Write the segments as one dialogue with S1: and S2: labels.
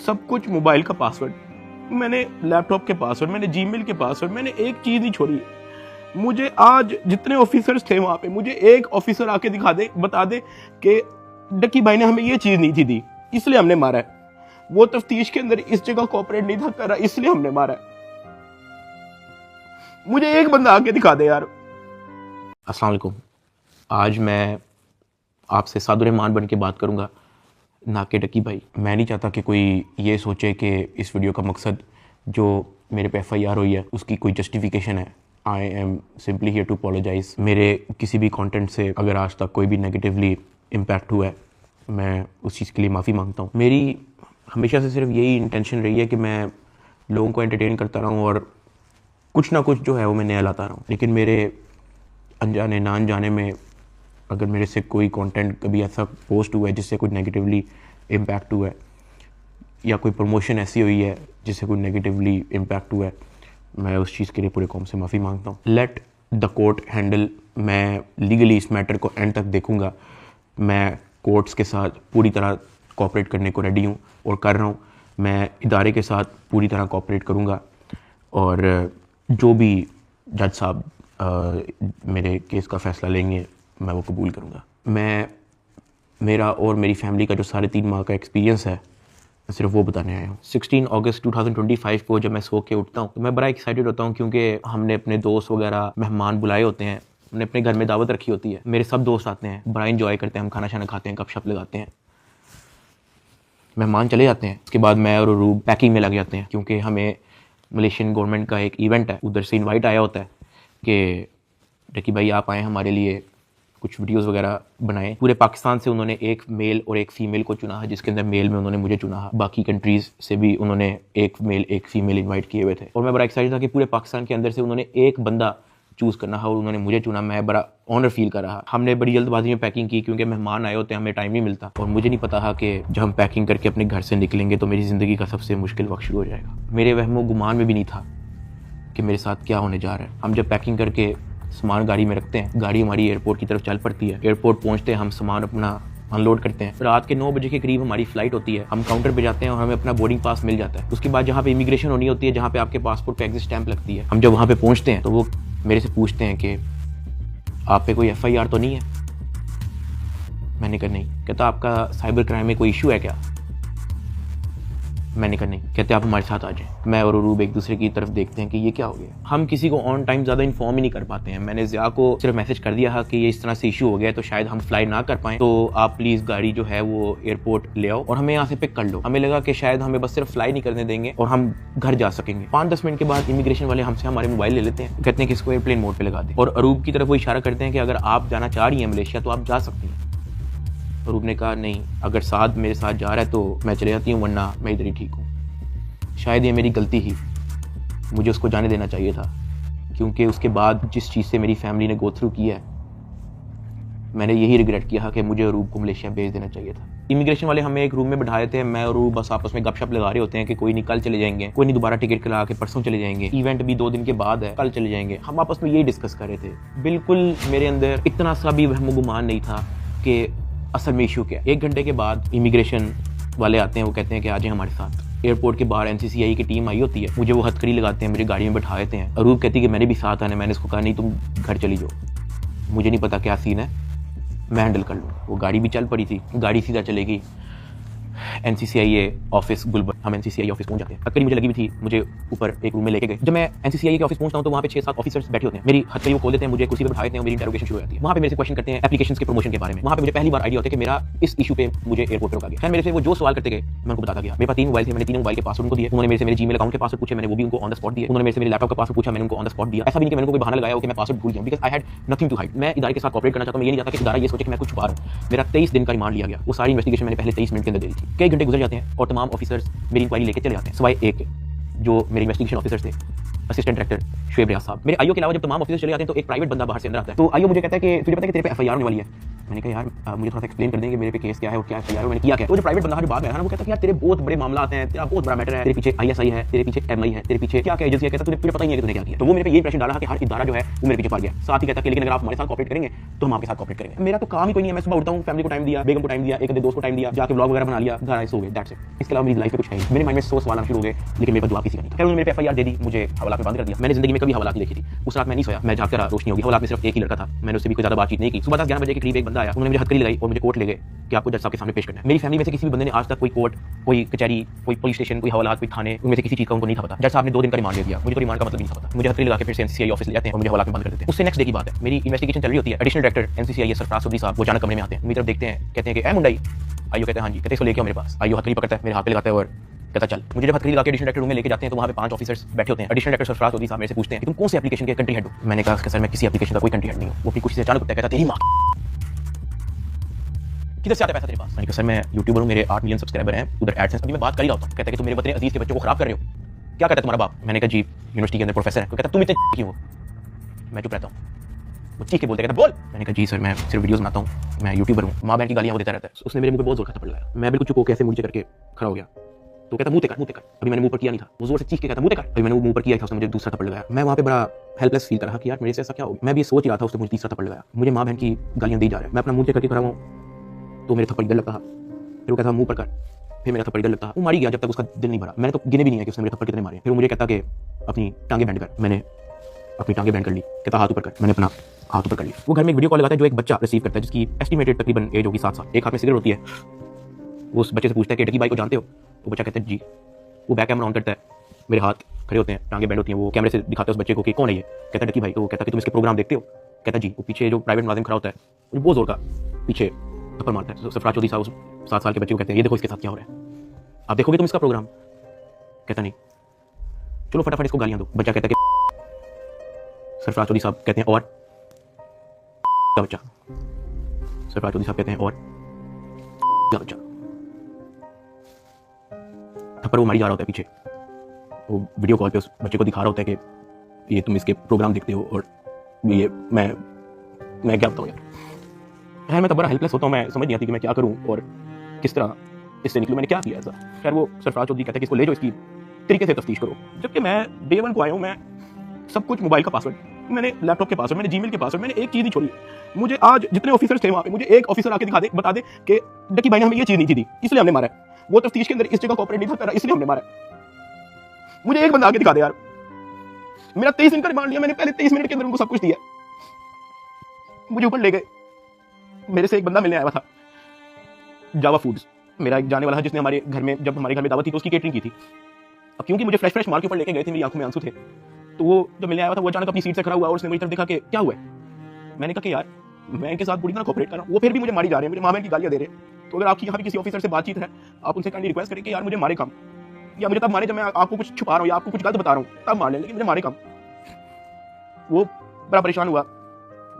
S1: सब कुछ मोबाइल का पासवर्ड, मैंने लैपटॉप के पासवर्ड, मैंने जीमेल के पासवर्ड, मैंने एक चीज़ नहीं छोड़ी। मुझे आज जितने ऑफिसर्स थे वहाँ पे, मुझे एक ऑफिसर आके दिखा दे, बता दे कि डक्की भाई ने हमें ये चीज़ नहीं थी दी, इसलिए हमने मारा है। वो तफ्तीश के अंदर इस जगह कोऑपरेट नहीं था कर रहा, इसलिए हमने मारा है। मुझे एक बंदा आके दिखा दे यार। अस्सलाम वालेकुम। आज मैं आपसे सादुर्रहमान बन के बात करूँगा, ना कि डक्की भाई। मैं नहीं चाहता कि कोई ये सोचे कि इस वीडियो का मकसद जो मेरे पे FIR हुई है उसकी कोई जस्टिफिकेशन है। I am simply here to apologise. मेरे किसी भी कंटेंट से अगर आज तक कोई भी नेगेटिवली इम्पैक्ट हुआ है, मैं उस चीज़ के लिए माफ़ी मांगता हूँ। मेरी हमेशा से सिर्फ यही इंटेंशन रही है कि मैं लोगों को एंटरटेन करता रहूँ और कुछ ना कुछ जो है वो मैं नया लाता रहूँ। लेकिन मेरे अनजाने ना अनजाने में अगर मेरे से कोई कंटेंट कभी ऐसा पोस्ट हुआ है जिससे कुछ नेगेटिवली इम्पैक्ट हुआ है, या कोई प्रमोशन ऐसी हुई है जिससे कोई नेगेटिवली इम्पैक्ट हुआ है, मैं उस चीज़ के लिए पूरे कौम से माफ़ी मांगता हूँ। Let the court handle. मैं लीगली इस मैटर को एंड तक देखूँगा। मैं कोर्ट्स के साथ पूरी तरह कोऑपरेट करने को रेडी हूँ और कर रहा हूँ। मैं इदारे के साथ पूरी तरह कोऑपरेट करूँगा और जो भी जज साहब मेरे केस का फ़ैसला लेंगे मैं वो कबूल करूँगा। मेरा और मेरी फैमिली का जो 3.5 माह का एक्सपीरियंस है, मैं सिर्फ वो बताने आया हूँ। 16 अगस्त 2025 को जब मैं सो के उठता हूँ तो मैं बड़ा एक्साइटेड होता हूँ, क्योंकि हमने अपने दोस्त वगैरह मेहमान बुलाए होते हैं, हमने अपने घर में दावत रखी होती है, मेरे सब दोस्त आते हैं, बड़ा इंजॉय करते हैं, हम खाना शाना खाते हैं, गपशप लगाते हैं, मेहमान चले जाते हैं। उसके बाद मैं और रूब पैकिंग में लग जाते हैं, क्योंकि हमें मलेशियन गवर्नमेंट का एक इवेंट है, उधर से इन्वाइट आया होता है कि डक्की भाई आप आएँ, हमारे लिए कुछ वीडियोस वगैरह बनाएं। पूरे पाकिस्तान से उन्होंने एक मेल और एक फ़ीमेल को चुना है, जिसके अंदर मेल में उन्होंने मुझे चुना है। बाकी कंट्रीज़ से भी उन्होंने एक मेल एक फ़ीमेल इनवाइट किए हुए थे और मैं बड़ा एक्साइटेड था कि पूरे पाकिस्तान के अंदर से उन्होंने एक बंदा चूज़ करना है और उन्होंने मुझे चुना। मैं बड़ा ऑनर फील कर रहा। हमने बड़ी जल्दबाजी में पैकिंग की, क्योंकि मेहमान आए होते हैं, हमें टाइम नहीं मिलता, और मुझे नहीं पता था कि जब हम पैकिंग करके अपने घर से निकलेंगे तो मेरी ज़िंदगी का सबसे मुश्किल वक्त शुरू हो जाएगा। मेरे वहमो गुमान में भी नहीं था कि मेरे साथ क्या होने जा रहा है। हम जब पैकिंग करके सामान गाड़ी में रखते हैं, गाड़ी हमारी एयरपोर्ट की तरफ चल पड़ती है। एयरपोर्ट पहुंचते हैं, हम सामान अपना अनलोड करते हैं। रात के 9 बजे के करीब हमारी फ्लाइट होती है। हम काउंटर पे जाते हैं और हमें अपना बोर्डिंग पास मिल जाता है। उसके बाद जहाँ पे इमिग्रेशन होनी होती है, जहाँ पे आपके पासपोर्ट पे एग्जिट स्टैंप लगती है, हम जब वहाँ पे पहुँचते हैं तो वो मेरे से पूछते हैं कि आप पे कोई FIR तो नहीं है। मैंने कहा नहीं। कहता आपका साइबर क्राइम में कोई इशू है क्या? मैंने कहा नहीं। कहते आप हमारे साथ आ जाएं। मैं और रूब एक दूसरे की तरफ देखते हैं कि ये क्या हो गया। हम किसी को ऑन टाइम ज़्यादा इन्फॉर्म ही नहीं कर पाते हैं। मैंने ज़िया को सिर्फ मैसेज कर दिया है कि ये इस तरह से इशू हो गया है, तो शायद हम फ्लाई ना कर पाएं, तो आप प्लीज़ गाड़ी जो है वो एयरपोर्ट ले आओ और हमें यहाँ से पिक कर लो। हमें लगा कि शायद हमें बस सिर्फ फ्लाई नहीं करने देंगे और हम घर जा सकेंगे। 5-10 मिनट के बाद इमिग्रेशन वाले हमसे हमारे मोबाइल ले लेते हैं, कहते हैं कि इसको एयरप्लेन मोड पर लगा दें, और अरूब की तरफ वो इशारा करते हैं कि अगर आप जाना चाह रही हैं मलेशिया तो आप जा सकती हैं। अरूब ने कहा नहीं, अगर साथ मेरे साथ जा रहा है तो मैं चले जाती हूँ, वरना मैं इधर ही ठीक हूँ। शायद ये मेरी गलती ही, मुझे उसको जाने देना चाहिए था, क्योंकि उसके बाद जिस चीज़ से मेरी फैमिली ने गो थ्रू किया है, मैंने यही रिग्रेट किया कि मुझे रूब को मलेशिया भेज देना चाहिए था। इमिग्रेशन वाले हमें एक रूम में बिठाए थे। मैं और रूब बस आपस में गपशप लगा रहे होते हैं कि कोई नहीं कल चले जाएंगे, कोई नहीं दोबारा टिकट करा के परसों चले जाएंगे, इवेंट भी 2 दिन के बाद है, कल चले जाएंगे। हम आपस में यही डिस्कस कर रहे थे। बिल्कुल मेरे अंदर इतना सा भी वहम गुमान नहीं था कि असल में इशू क्या। 1 घंटे के बाद इमिग्रेशन वाले आते हैं, वो कहते हैं कि आ जाए हमारे साथ। एयरपोर्ट के बाहर NCCI की टीम आई होती है, मुझे वो हथकड़ी लगाते हैं, मुझे गाड़ी में बैठा देते हैं। अरूब कहती है कि मैंने भी साथ आना है। मैंने इसको कहा नहीं, तुम घर चली जाओ, मुझे नहीं पता क्या सीन है, मैं हैंडल कर लूँ। वो गाड़ी भी चल पड़ी थी, गाड़ी सीधा चलेगी NCCI ऑफिस गुलबर्ग। हम NCCI ऑफिस पहुंच जाते हैं। हथकड़ी मुझे लगी हुई थी, मुझे ऊपर एक रूम में लेके गए। जब मैं NCCI के ऑफिस पहुंचता हूं तो वहां पे 6-7 ऑफिसर्स बैठे होते हैं। मेरी हथकड़ी वो खोल देते हैं, मुझे कुर्सी पे बैठा देते हैं और मेरी इंटरोगेशन शुरू हो जाती है। वहां पे मेरे से क्वेश्चन करते हैं एप्लीकेशंस के प्रमोशन के बारे में। वहां पे मुझे पहली बार आइडिया होता है कि मेरा इस इशू पे मुझे एयरपोर्ट पे रोका गया। खैर मेरे से वो जो सवाल करते गए मैं उनको बताता गया। मेरे पास 3 मोबाइल थे, मैंने 3 मोबाइल के पासवर्ड उनको दिए। उन्होंने मेरे से मेरे जीमेल अकाउंट के पासवर्ड पूछे, मैंने वो भी उनको ऑन द स्पॉट दिए। उन्होंने मेरे से मेरे लैपटॉप का पासवर्ड पूछा, मैंने उनको ऑन द स्पॉट दिया। ऐसा भी नहीं कि मैंने कोई बहाना लगाया हो कि मैं पासवर्ड भूल गया, because I had nothing to hide. मैं इदारे के साथ कोऑपरेट करना चाहता हूं। मैं ये नहीं चाहता कि इदारा ये सोचे कि मैं कुछ छुपा रहा हूं। मेरा 23 दिन का रिमांड लिया गया। वो सारी इन्वेस्टिगेशन मैंने पहले 23 मिनट के अंदर दे दी थी। कई घंटे गुजर जाते हैं और तमाम ऑफिसर्स मेरी इंक्वायरी लेके चले जाते हैं, सिवाय एक जो मेरे इन्वेस्टिगेशन ऑफिसर थे। असिस्टेंट डायरेक्टर शुएब रियाज साहब। मेरे आईओ के अलावा जब तमाम ऑफिसर चले जाते हैं तो एक प्राइवेट बंदा बाहर से अंदर आता है। तो आईओ मुझे कहता है कि तुझे पता है कि तेरे पे एफआईआर होने वाली है। मैंने कहा यार मुझे थोड़ा सा एक्सप्लेन कर देंगे मेरे पे केस क्या है और क्या एफआईआर मैंने किया क्या। तो जो प्राइवेट बंदा जो बात है ना वो कहता है कि यार तेरे बहुत बड़े मामला आते हैं, तेरा बहुत बड़ा मैटर है, तेरे पीछे आईएसआई है, तेरे पीछे एमआई है, तेरे पीछे क्या क्या एजेंसी है। कहता तुझे पता ही नहीं है कि तूने क्या किया। तो वो मेरे पे ये इंप्रेशन डाला कि हर इदारा जो है वो मेरे पीछे पड़ गया। साथ ही कहता कि लेकिन अगर आप हमारे साथ कोऑपरेट करेंगे तो हम आपके साथ कोऑपरेट करेंगे। मेरा तो काम ही कोई नहीं है। मैं सुबह उठता हूँ, फैमिली को टाइम दिया, बेगम को टाइम दिया, एक दोस्त को टाइम दिया, जाके व्लॉग वगैरह बना लिया, घर आए सो गए, दैट्स इट। इसके अलावा मेरी लाइफ में कुछ है नहीं। मेरे माइंड में 100 सवाल आना शुरू हो गए लेकिन मेरे पास दुआ किसी का नहीं था। खैर उन्होंने मेरे पे एफआईआर दे दी, मुझे हवालात में बंद कर दिया। मैंने जिंदगी में कभी हवालात नहीं देखी थी। उस रात मैं नहीं सोया, मैं जागता रहा, रोशनी होगी। हवालात में सिर्फ एक ही लड़का था, मैंने उससे भी कोई ज्यादा बातचीत नहीं की। सुबह 10-11 बजे के करीब एक बंदा आया, उन्होंने मुझे हथकड़ी लगाई और मुझे कोर्ट ले गए कि आपको जज साहब के सामने पेश करना है। मेरी फैमिली में से किसी भी बंदे ने आज तक कोई कोर्ट, कोई कचहरी, कोई पुलिस स्टेशन, कोई हवालात, कोई थाने, उनमें से किसी चीज का उनको नहीं था पता। जज साहब ने 2 दिन का रिमांड दे दिया, मुझे तो रिमांड का मतलब नहीं था पता। मुझे हथकड़ी लगा के फिर से एनसीसीआई ऑफिस ले जाते हैं और मुझे हवालात में बंद कर देते हैं। उससे नेक्स्ट डे की बात है, मेरी इन्वेस्टिगेशन चल रही होती है। एडिशनल डायरेक्टर एनसीसीआई सरफराज चौधरी साहब वो अचानक कमरे में आते हैं, मेरी तरफ देखते हैं, कहते हैं कि ए मुंडाई। आईओ कहते हैं हाँ जी। कहते हैं इसको लेके आओ मेरे पास। आईओ हथकड़ी पकड़ता है, मेरे हाथ पे लगाता है और कहता चल। मुझे जब हथकड़ी लगा के एडिशनल डायरेक्टर रूम में लेके जाते हैं तो वहाँ पे 5 ऑफिसर्स बैठे होते हैं। एडिशनल डायरेक्टर सरफराज चौधरी साहब मेरे से पूछते हैं कि तुम कौन से एप्लीकेशन के कंट्री हेड हो। मैंने कहा सर मैं किसी एप्लीकेशन का कोई कंट्री हेड नहीं हूँ। वो अपनी कुर्सी से अचानक उठता है, कहता तेरी माँ किधर से आता है पैसा तेरे पास। मैंने कहा सर मैं यूट्यूबर हूँ, मेरे 8 मिलियन सब्सक्राइबर हैं, उधर एडसेंस अभी मैं बात कर ही रहा हूँ। कहता है कि तुम मेरे वतन अजीज के बच्चों को खराब कर रहे हो। क्या कहता है तुम्हारा बाप। मैंने कहा जी यूनिवर्सिटी के अंदर प्रोफेसर है। तो कहता तुम इतने क्यों हो। मैं चुप रहता हूँ। वो चीख के बोलते, कहता बोल। मैंने कहा जी सर मैं सिर्फ वीडियोस बनाता हूँ, मैं यूट्यूबर हूँ। माँ बहन की गालियाँ वो देता रहता है। उसने मेरे मुंह पे बहुत जोर का थप्पड़ लगाया। मैं बिल्कुल चुप होकर ऐसे मुझे करके खड़ा हो गया। तो कहता मुंह ते कर। अभी मैंने मुंह पर किया नहीं था। वो जोर से चीख के कहता मुंह ते कर। अभी मैंने मुंह पर किया था, उसने मुझे दूसरा थप्पड़ लगाया। मैं वहाँ पे बड़ा हेल्पलेस फील कर रहा कि यार मेरे से ऐसा क्या हो गया। मैं भी सोच रहा था, उसने मुझे तीसरा थप्पड़ लगाया। मुझे माँ बहन की गालियाँ दी जा रहा है। मैं अपना मुंह करके खड़ा हूँ तो मेरे थप्पड़ इधर लगता। फिर वो कहता मुंह पर कर, फिर मेरा थप्पड़ इधर लगता। वो मारी गया जब तक उसका दिल नहीं भरा। मैंने तो गिने भी नहीं है कि उसने मेरे थप्पड़ कितने मारे। फिर वो मुझे कहता कि अपनी टांगे बैंड कर। मैंने अपनी टांगे बैंड कर ली। कहता हाथ ऊपर कर। मैंने अपना हाथ ऊपर कर लिया। वो घर में एक वीडियो कॉल लगाता है जो एक बच्चा रिसीव करता है जिसकी एस्टिमेटेड तकरीबन एज होगी 7 साल। एक हाथ में सिगरेट होती है। वो उस बच्चे से पूछता है कि डकी भाई को जानते हो। वो बच्चा कहता है जी। वो बैक कैमरा ऑन करता है, मेरे हाथ खड़े होते हैं, टांगे बैंड होती हैं। वो कैमरे से दिखाता है उस बच्चे को कि कौन है ये। कहता है डकी भाई। तो वो कहता है कि तुम इसके प्रोग्राम देखते हो। कहता जी। वो पीछे जो प्राइवेट मुलाजिम खड़ा होता है वो बहुत जोर का पीछे थप्पड़ मारता है। सरफराज चौधरी साहब उस 7 साल के बच्चे को कहते हैं ये देखो इसके साथ क्या हो रहा है, आप देखोगे तुम इसका प्रोग्राम। कहता नहीं, चलो फटाफट इसको गालियां दो। बच्चा कहता है कि सरफराज चौधरी साहब कहते हैं और क्या बच्चा। सरफराज चौधरी साहब कहते हैं और क्या बच्चा। थप्पड़ वो मारी जा रहा होता है पीछे। वो वीडियो कॉल पे उस बच्चे को दिखा रहा होता है कि ये तुम इसके प्रोग्राम देखते हो और ये मैं क्या बताऊँ यार। मैं तो बड़ा हेल्पलेस होता हूँ। मैं समझ नहीं आती कि मैं क्या करूँ और किस तरह इससे निकलूँ। मैंने क्या किया ऐसा। खैर वो सरफराज चौधरी कहता है कि इसको ले जाओ, इसकी तरीके से तफ्तीश करो। जबकि मैं डे 1 को आया हूँ। मैं सब कुछ मोबाइल का पासवर्ड, मैंने लैपटॉप के पासवर्ड, मैंने जीमेल के पासवर्ड, मैंने एक चीज़ नहीं छोड़ी। मुझे आज जितने ऑफिसर्स थे वहाँ पे, मुझे एक ऑफिसर आके दिखा दे, बता दे कि डकी भाई ने हमें ये चीज़ नहीं दी इसलिए हमने मारा है। वो तफ्तीश के अंदर इस जगह कोऑपरेट नहीं था कर इसलिए हमने मारा है। मुझे एक बंदा आके दिखा दे यार। मेरा 23 दिन का रिमांड लिया मैंने, पहले 23 मिनट के अंदर उनको सब कुछ दिया। मुझे ऊपर ले गए। मेरे से एक बंदा मिलने आया हुआ था, जावा फूड्स, मेरा एक जाने वाला है जिसने हमारे घर में, जब हमारे घर में दावत थी तो उसकी केटरिंग की थी। अब क्योंकि मुझे फ्रेश मार के ऊपर लेके गए थे, मेरी आंखों में आंसू थे, तो वो जब मिलने आया था वो अचानक अपनी सीट से खड़ा हुआ और उसने मेरी तरफ देखा कि क्या हुआ है। मैंने कहा कि यार मैं इनके साथ पूरी तरह कोऑपरेट कर रहा हूँ, वो फिर भी मुझे मारी जा रहे हैं, मेरे माँ बहन की गालियाँ दे रहे हैं। तो अगर आपकी यहाँ पे किसी ऑफिसर से बातचीत है, आप उनसे काइंडली रिक्वेस्ट करें कि यार मुझे मारे कम, या मुझे तब मारे जब मैं आपको कुछ छुपा रहा हूँ या आपको कुछ गलत बता रहा हूँ, तब मार लें, लेकिन मुझे मारे कम। वो बड़ा परेशान हुआ,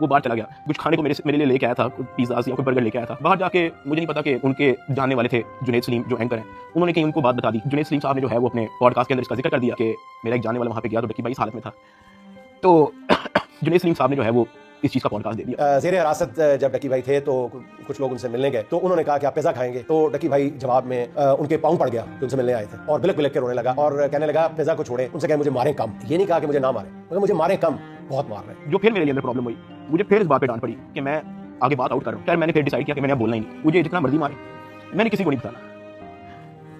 S1: वो बाहर चला गया। कुछ खाने को मेरे लिए लेके आया था, कुछ पिज़्ज़ा या कोई बर्गर लेके आया था। बाहर जाके मुझे नहीं पता कि उनके जानने वाले थे जुनैद सलीम जो एंकर हैं, उन्होंने कहीं उनको बात बता दी। जुनैद सलीम साहब ने जो है वो अपने पॉडकास्ट के अंदर इसका जिक्र कर दिया कि मेरा एक जाने वाला वहाँ पे गया तो डकी भाई इस हालत में था। तो जुनैद सलीम साहब ने जो है वो इस चीज़ का पॉडकास्ट दे दिया।
S2: ज़ेरे हिरासत जब डकी भाई थे तो कुछ लोग उनसे मिलने गए, तो उन्होंने कहा कि आप पिज़्ज़ा खाएंगे, तो डकी भाई जवाब में उनके पाँव पड़ गया जो उनसे मिलने आए थे और बिलक बिलक के रोने लगा और कहने लगा पिज़्ज़ा को छोड़े, उनसे कहे मुझे मारें कम। ये नहीं कहा कि मुझे ना मारें, मगर मुझे मारें कम, बहुत मार रहे हैं।
S1: जो फिर मेरे अंदर प्रॉब्लम हुई, मुझे फिर इस बात पे डांट पड़ी कि मैं आगे बात आउट कर रहा हूँ। खैर मैंने फिर डिसाइड किया कि मैंने अब बोलना ही नहीं, मुझे जितना मर्जी मारे, मैंने किसी को नहीं बताना।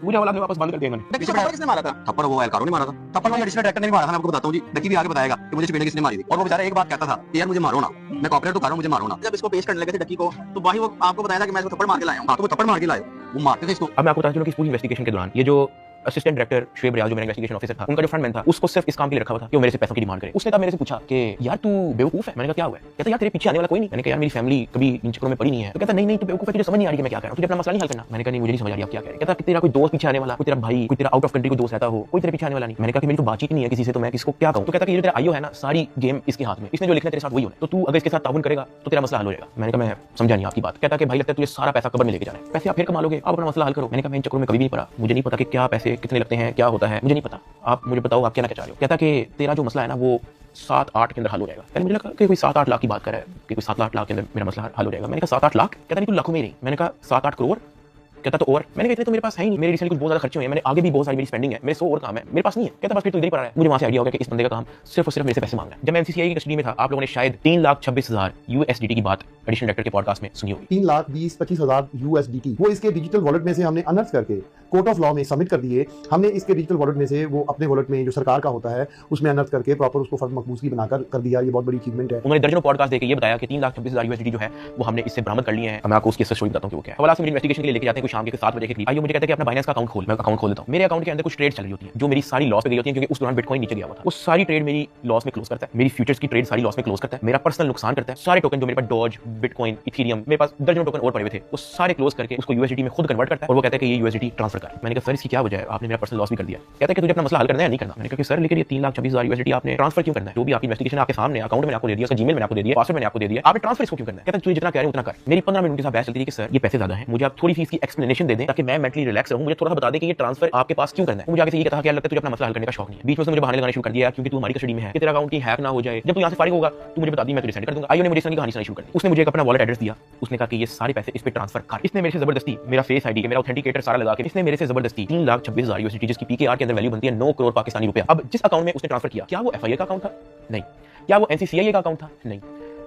S1: मुझे औलाद में वापस बंद कर दिया मैंने।
S3: किसने मारा था? थप्पड़ वो एलकारो ने मारा था। थप्पड़ वो एडिशनल डायरेक्टर ने मारा था, मैं आपको बताता हूँ जी। डकी भी आगे बताएगा कि मुझे चपेट किसने मारी थी, और वो बेचारा एक बात कहता था कि यार मुझे मारो ना, मैं कॉपरेट तो कर रहा हूँ, मुझे मारो ना। जब इसको पेश करने लगे थे डकी को, तो वही वो आपको बताया था कि मैं इसको थप्पड़ मार के लाया हूँ। हाँ, तो वो थप्पड़ मार के लाए, वो मारते थे इसको।
S1: अब मैं आपको बताता चलूं कि इस पूरी इन्वेस्टिगेशन के दौरान ये जो असिस्टेंट डायरेक्टर शुएब रियाज जो मेरा इन्वेस्टिगेशन ऑफिसर था, उनका जो फ्रंटमैन था, उसको सिर्फ इस काम के लिए रखा हुआ था कि वो मेरे से पैसों की डिमांड करे। उसने तब मेरे से पूछा कि यार तू बेवकूफ है। मैंने कहा क्या हुआ है। कहता यार तेरे पीछे आने वाला कोई नहीं। मैंने कहा यार मेरी फैमिली कभी इन चक्करों में पड़ी नहीं है। तो कहता नहीं तू बेवकूफ है, तुझे समझ नहीं आ रही कि मैं क्या कर रहा हूं, तुझे अपना मसला नहीं हल करना। मैंने कहा नहीं मुझे नहीं समझ आ रही आप क्या कह रहे हैं। कहता कि तेरा कोई दोस्त पीछे आने वाला, कोई तेरा भाई, कोई तेरा आउट ऑफ कंट्री कोई दोस्त रहता हो, कोई तेरे पीछे आने वाला नहीं। मैंने कहा कि मेरी तो बातचीत नहीं है किसी से, तो मैं किसको क्या कहूं। तो कहता कि ये तेरा आईओ है ना, सारी गेम इसके हाथ में, इसने जो लिखना है तेरे साथ वही होना, तो तू अगर इसके साथ ताउन करेगा तो तेरा मसला हल हो जाएगा। मैंने कहा मैं समझा नहीं आपकी बात। कहता कि भाई लगता है तुझे सारा पैसा कबर में लेके जाना है, पैसे आप फिर कमा लोगे, आप अपना मसला हल करो। मैंने कहा मैं इन चक्करों में कभी भी नहीं पड़ा, मुझे नहीं पता कि क्या पैसे पैसे कितने लगते हैं, क्या होता है, मुझे नहीं पता, आप मुझे बताओ आप क्या चाह रहे हो। कहता कि तेरा जो मसला है ना वो 7-8 के अंदर हल हो जाएगा। पहले मुझे लगा कि कोई 7-8 लाख की बात कर रहा है कि कोई 7-8 लाख के अंदर मेरा मसला हल हो जाएगा। मैंने कहा 7-8 लाख? कहता नहीं तू लाखों में ही नहीं। मैंने कहा 7-8 करोड़? कहता तो और। मैंने कहा इतने तो मेरे पास है ही नहीं, मेरे रिसेंटली कुछ बहुत ज्यादा खर्चे हुए हैं, मैंने आगे भी बहुत सारी मेरी स्पेंडिंग है, मेरे 100 और काम है, मेरे पास नहीं है। कहता बस फिर तो इधर ही पड़ा है। मुझे वहां से आइडिया हो गया कि इस बंदे का काम सिर्फ और सिर्फ मेरे से पैसे मांगना है। जब मैं एमसीसीआई की कस्टडी में था, आप लोगों ने शायद 3,26,000 USDT की बात एडिशनल डायरेक्टर के पॉडकास्ट में सुनी होगी।
S4: 3,20,25,000 USDT वो इसके डिजिटल वॉलेट में से हमने अनर्थ करके कोर्ट ऑफ लॉ में सबमिट कर दिए। हमने इसके डिजिटल वॉलेट में से वो अपने वॉलेट में जो सरकार का होता है उसमें अनर्थ करके प्रॉपर उसको फर्द मकबूज की बनाकर कर दिया। ये बहुत बड़ी अचीवमेंट है।
S1: उन्होंने दर्जनों पॉडकास्ट देके ये बताया कि 3,26,000 USDT जो है वो हमने इससे बरामद कर लिए हैं। मैं आपको उसकी स्टोरी बताता हूँ कि वो क्या है। हवाला से मेरी इन्वेस्टिगेशन के लिए लेके जाते हैं कुछ शाम के 7 बजे के करीब। आइयो मुझे कहते हैं कि अपना बाइनेंस का अकाउंट खोल। मैं अकाउंट खोल देता हूँ। मेरे अकाउंट के अंदर कुछ ट्रेड चल रही होती है जो मेरी सारी लॉस पे गई होती है, क्योंकि उस दौरान बिटकॉइन नीचे गया हुआ था। वो सारी ट्रेड मेरी लॉस में क्लोज करता है, मेरी फ्यूचर्स की ट्रेड सारी लॉस में क्लोज करता है, मेरा पर्सनल नुकसान करता है। सारे टोकन जो मेरे पास डॉज, बिटकॉइन, इथेरियम, मेरे पास दर्जनों टोकन और पड़े हुए थे, वो सारे क्लोज करके उसको USDT में खुद कन्वर्ट करता है और वो कहता है कि ये USDT ट्रांसफर कर। मैंने कहा सर इसकी क्या वजह है, आपने मेरा पर्सनल लॉस भी कर दिया। कहता है कि तुझे अपना मसला हल करना है नहीं करना। मैंने कहा कि सर लेकिन ये 3,26,000 USDT आपने ट्रांसफर क्यों करना है? जो भी आपकी इन्वेस्टिगेशन आपके सामने, अकाउंट में आपको दे दिया, उसका जीमेल मैंने आपको दे दिया, पासवर्ड मैंने आपको दे दिया, आपने ट्रांसफर इसको क्यों करना है? कहता है तुझे जितना कह रहे हो उतना कर। मेरी 15 मिनट के साथ बहस चलती थी कि सर ये पैसे ज्यादा हैं, मुझे आप थोड़ी सी इसकी एक्सप्लेनेशन दे दें ताकि मैं मेंटली रिलैक्स रहूं, मुझे थोड़ा सा बता दें कि ये ट्रांसफर आपके पास क्यों करना है। मुझे आगे से ये कहा कि यार लगता है तुझे अपना मसला हल करने का शौक नहीं है। बीच में मुझे बहाने लगाने शुरू कर दिया क्योंकि तू हमारी कस्टडी में है कि तेरा अकाउंट की हैक ना हो जाए, जब तू यहाँ से फारिग होगा तू मुझे बता दी, मैं तुझे सेंड कर दूंगा। आइयो ने मुझे इसकी कहानी सुनानी शुरू कर दी। उसने मुझे एक अपना वॉलेट एड्रेस दिया, उसने कहा कि ये सारे पैसे इस पे ट्रांसफर कर। इसने मेरे से जबरदस्ती मेरा फेस आईडी, मेरा ऑथेंटिकेटर सारा लगा के इसने मेरे से जबरदस्ती 3,26,000 USDT जिसकी PKR के अंदर वैल्यू बनती है 9 करोड़ पाकिस्तानी रुपया। अब जिस अकाउंट में उसने ट्रांसफर किया, क्या वो FIA का अकाउंट था? नहीं। क्या वो NCCIA का अकाउंट था? नहीं।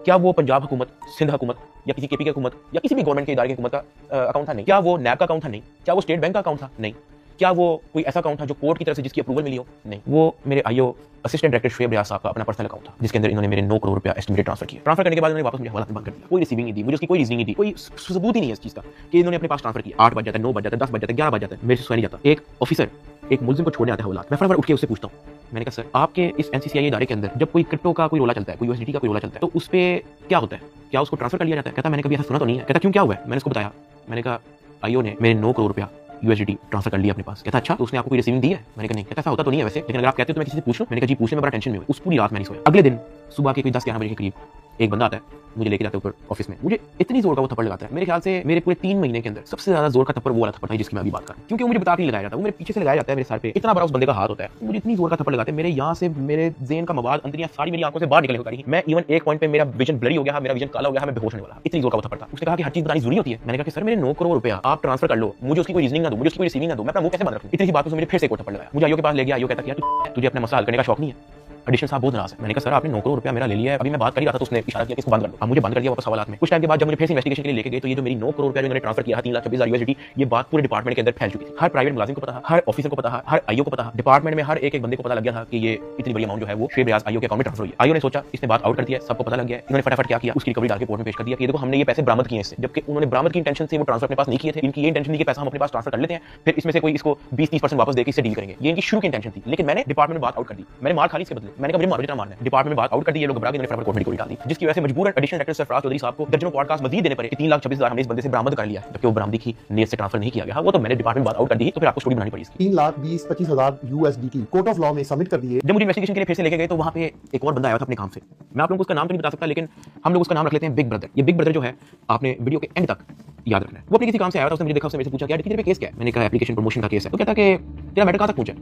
S1: क्या वो पंजाब हुकूमत, सिंध हुकूमत या किसी KP की हुकूमत या किसी भी गवर्नमेंट के इदारे की हुकूमत का अकाउंट था? नहीं। क्या वो NAB का अकाउंट था? नहीं। क्या वो स्टेट बैंक का अकाउंट था? नहीं। क्या वो कोई ऐसा अकाउंट था जो कोर्ट की तरफ से जिसकी अप्रूवल मिली हो? नहीं। वो मेरे IO असिस्टेंट डायरेक्टर शुएब रियाज साहब का अपना पर्सनल अकाउंट था जिसके अंदर इन्होंने मेरे 9 करोड़ रुपया एस्टिमेटेड ट्रांसफर किया। ट्रांसफर करने के बाद उन्होंने वापस मुझे हवाला में बंद कर दिया। कोई रिसीविंग नहीं दी, मुझे उसकी कोई रीजनिंग नहीं दी, कोई सबूत ही नहीं है इस चीज का कि इन्होंने अपने पास ट्रांसफर किया। 8 बज जाता है, 9 बज जाता है, 10 बज जाता है, 11 बज जाता है, मेरे से सोया नहीं जाता। एक ऑफिसर एक मुल्जिम को छोड़ने आता है हवाला, मैं फटाफट उठ के उससे पूछता हूँ। मैंने कहा सर आपके इस NCCIA इदारे के अंदर जब कोई क्रिप्टो का कोई रोला चलता है, कोई USDT का कोई रोला चलता है, तो उस पे क्या होता है? क्या उसको ट्रांसफर कर लिया जाता है? कहता मैंने कभी ऐसा सुना तो नहीं है। कहता क्यों, क्या हुआ है? मैंने उसको बताया। मैंने कहा IO ने मेरे 9 करोड़ रुपया USDT ट्रांसफर कर लिया अपने पास। कहता अच्छा तो उसने आपको कोई रिसीविंग दी है? मैंने कहा नहीं। कहता ऐसा होता तो नहीं है वैसे, लेकिन अगर आप कहते हो तो मैं किसी से पूछ लूं। मैंने कहा जी पूछने में बड़ा टेंशन में हुई। उस पूरी रात मैं नहीं सोया। अगले दिन सुबह के कोई 10-11 बजे के करीब एक बंदा आता है, मुझे लेके जाता है ऊपर ऑफिस में, मुझे इतनी जोर का वो थप्पड़ लगाता है, मेरे ख्याल से मेरे पूरे 3 महीने के अंदर सबसे ज्यादा जोर का थप्पड़ वो वाला थप्पड़ है जिसकी मैं अभी बात कर रहा हूं, क्योंकि वो मुझे बता के लगाया जाता है, वो मेरे पीछे से लगाया जाता है मेरे सर पे, इतना बड़ा उस बंदे का हाथ होता है, मुझे इतनी जोर का थप्पड़ लगाते हैं, मेरे यहाँ से मेरे ज़हन का मवाद अंदरियां सारी मेरी आंखों से बाहर निकले होकर, मैं इवन एक पॉइंट पे मेरा विजन ब्लरी हो गया, मेरा विजन काला हो गया, मैं बेहोश होने वाला, इतनी जोर का थप्पड़ था। उसने कहा कि हर चीज बतानी जरूरी होती है। मैंने कहा कि सर मेरे 9 करोड़ रुपया आप ट्रांसफर कर लो, मुझे उसकी कोई रीजनिंग ना दो, मुझे उसकी कोई रिसीविंग ना दो, मैं अपना मुंह कैसे बंद रखूं? इतनी सी बात से मुझे फिर से एक और थप्पड़ लगाया। मुझे आईओ के पास ले गया। आईओ कहता कि तुझे अपना मसला हल करने का शौक नहीं है। एडिशनल साहब बहुत नाराज है। मैंने कहा सर आपने 9 करोड़ रुपया मेरा ले लिया है, अभी मैं बात कर ही रहा था तो उसने इशारा किया कि इसको बंद कर दो। अब मुझे बंद कर दिया वापस हवालात में। कुछ टाइम के बाद जब मुझे फिर से इन्वेस्टिगेशन के लिए लेके गए तो ये जो मेरी 9 करोड़ रुपया जो इन्होंने ट्रांसफर किया 3,26,000 USDT, ये बात पूरे डिपार्टमेंट के अंदर फैल चुकी थी। हर प्राइवेट मुलाजिम को पता, हर ऑफिसर को पता, हर आईओ को पता, डिपार्टमेंट में हर एक बंदे को पता लग गया था कि ये इतनी बड़ी अमाउंट जो है वो शुएब रियाज आईओ के अकाउंट में ट्रांसफर हुई है। आईओ ने सोचा इसने बात आउट कर दिया, सबको पता लग गया। इन्होंने फटाफट क्या किया, उसकी रिकवरी डाल के कोर्ट में पेश कर दिया कि देखो हमने ये पैसे बरामद किए इससे, जबकि उन्होंने बरामद की इंटेंशन से वो ट्रांसफर अपने पास नहीं किए थे। इनकी ये इंटेंशन थी कि पैसा हम अपने पास ट्रांसफर कर लेते हैं, फिर इसमें से कोई इसको 20-30% वापस देकर इससे डील करेंगे, ये इनकी शुरू की इंटेंशन थी। लेकिन मैंने डिपार्टमेंट में बात आउट कर दी, मैंने मार खा ली इसके बदले। मैंने कहा मुझे मारो जितना मारना है। डिपार्टमेंट में बात आउट कर दी, ये लोग घबरा गए, इन्होंने फटाफट कोर्ट में रिकवरी डाल दी, जिसकी वजह से मजबूरन एडिशनल डायरेक्टर सरफराज चौधरी साहब को दर्जनों पॉडकास्ट मजीद देने पड़े कि 3,26,000 हमने इस बंदे से बरामद कर लिया है, जबकि वो बरामदी की नीयत से ट्रांसफर नहीं किया गया। वो तो मैंने डिपार्टमेंट बात आउट कर दी, तो फिर आपको स्टोरी बनानी पड़ी इसकी।
S4: 3,20,25,000 USDT कोर्ट ऑफ लॉ में सबमिट कर दिए।
S1: जब मुझे इन्वेस्टिगेशन के लिए फिर से लेके गए तो वहां पे एक और बंदा आया था अपने काम से, मैं आप लोगों को उसका नाम तो नहीं बता सकता, लेकिन हम लोग उसका नाम रख लेते हैं बिग ब्रदर। ये बिग ब्रदर जो है आपने वीडियो के एंड तक याद रखना है। वो अपने किसी काम से आया था, उसने मुझे देखा, उसने मेरे से पूछा कि यार तेरे पे केस क्या है? मैंने कहा एप्लीकेशन प्रमोशन का केस है। तो कहता कि तेरा मैटर कहां तक पहुंचा?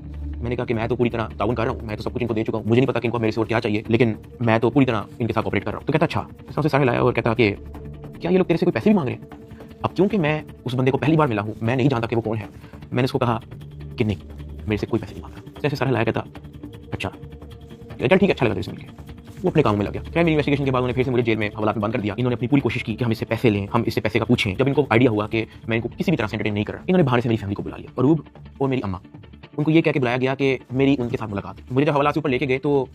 S1: मैंने कहा कि मैं तो पूरी तरह ताउन कर रहा हूं, मैं तो सब कुछ इनको दे चुका हूं, मुझे नहीं पता कि इनको मेरे से और क्या चाहिए, लेकिन मैं तो पूरी तरह इनके साथ ऑपरेट कर रहा हूं। तो कहता अच्छा, सबसे सारे लाया और कहता कि क्या ये लोग तेरे से कोई पैसे भी मांग रहे हैं? अब क्योंकि मैं उस बंदे को पहली बार मिला हूं, मैं नहीं जानता कि वो कौन है, मैंने उसको कहा कि नहीं मेरे से कोई पैसे नहीं मांग रहा। जैसे सारा लाया कहता अच्छा चल ठीक है, अच्छा लगा तेरे से मिलकर। वो अपने काम में लग गया। क्या मेरी इन्वेस्टिगेशन के बाद उन्होंने फिर से मुझे जेल में हवालात में बंद कर दिया। इन्होंने अपनी पूरी कोशिश की कि हम इससे पैसे लें, हम इससे पैसे का पूछें। जब इनको आइडिया हुआ कि मैं इनको किसी भी तरह से एंटरटेन नहीं कर रहा, इन्होंने बहाने से मेरी फैमिली को बुला लिया, अरूब और मेरी अम्मा। उनको ये कह के बुलाया गया कि मेरी उनके साथ मुलाकात। मुझे जब हवाला से ऊपर लेके गए तो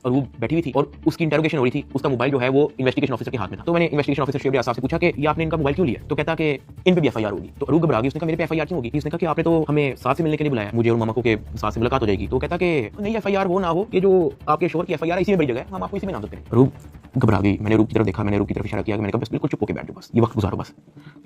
S1: अरूब बैठी हुई थी और उसकी इंटरोगेशन हो रही थी। उसका मोबाइल जो है वो इन्वेस्टिगेशन ऑफिसर के हाथ में था। तो मैंने इन्वेस्टिगेशन ऑफिसर शुएब रियाज साहब से पूछा कि ये आपने इनका मोबाइल क्यों लिया? तो कहता कि इन पे भी FIR होगी। तो अरूब घबरा गई, उसने कहा मेरे पे FIR क्यों होगी? उसने कहा कि आपने तो हमें साथ से मिलने के लिए बुलाया, मुझे और मामा को के साथ से मुलाकात हो जाएगी। तो कहता कि नहीं FIR हो ना हो, ये जो आपके शोर की FIR है इसी में बड़ी जगह है, हम आपको इसी में नामजद करें। अरूब घबरा गई। मैंने रूप की तरफ देखा, मैंने रूप की तरफ इशारा किया कि मैंने कहा बस बिल्कुल चुप होकर बैठ जाओ, बस ये वक्त गुजारो, बस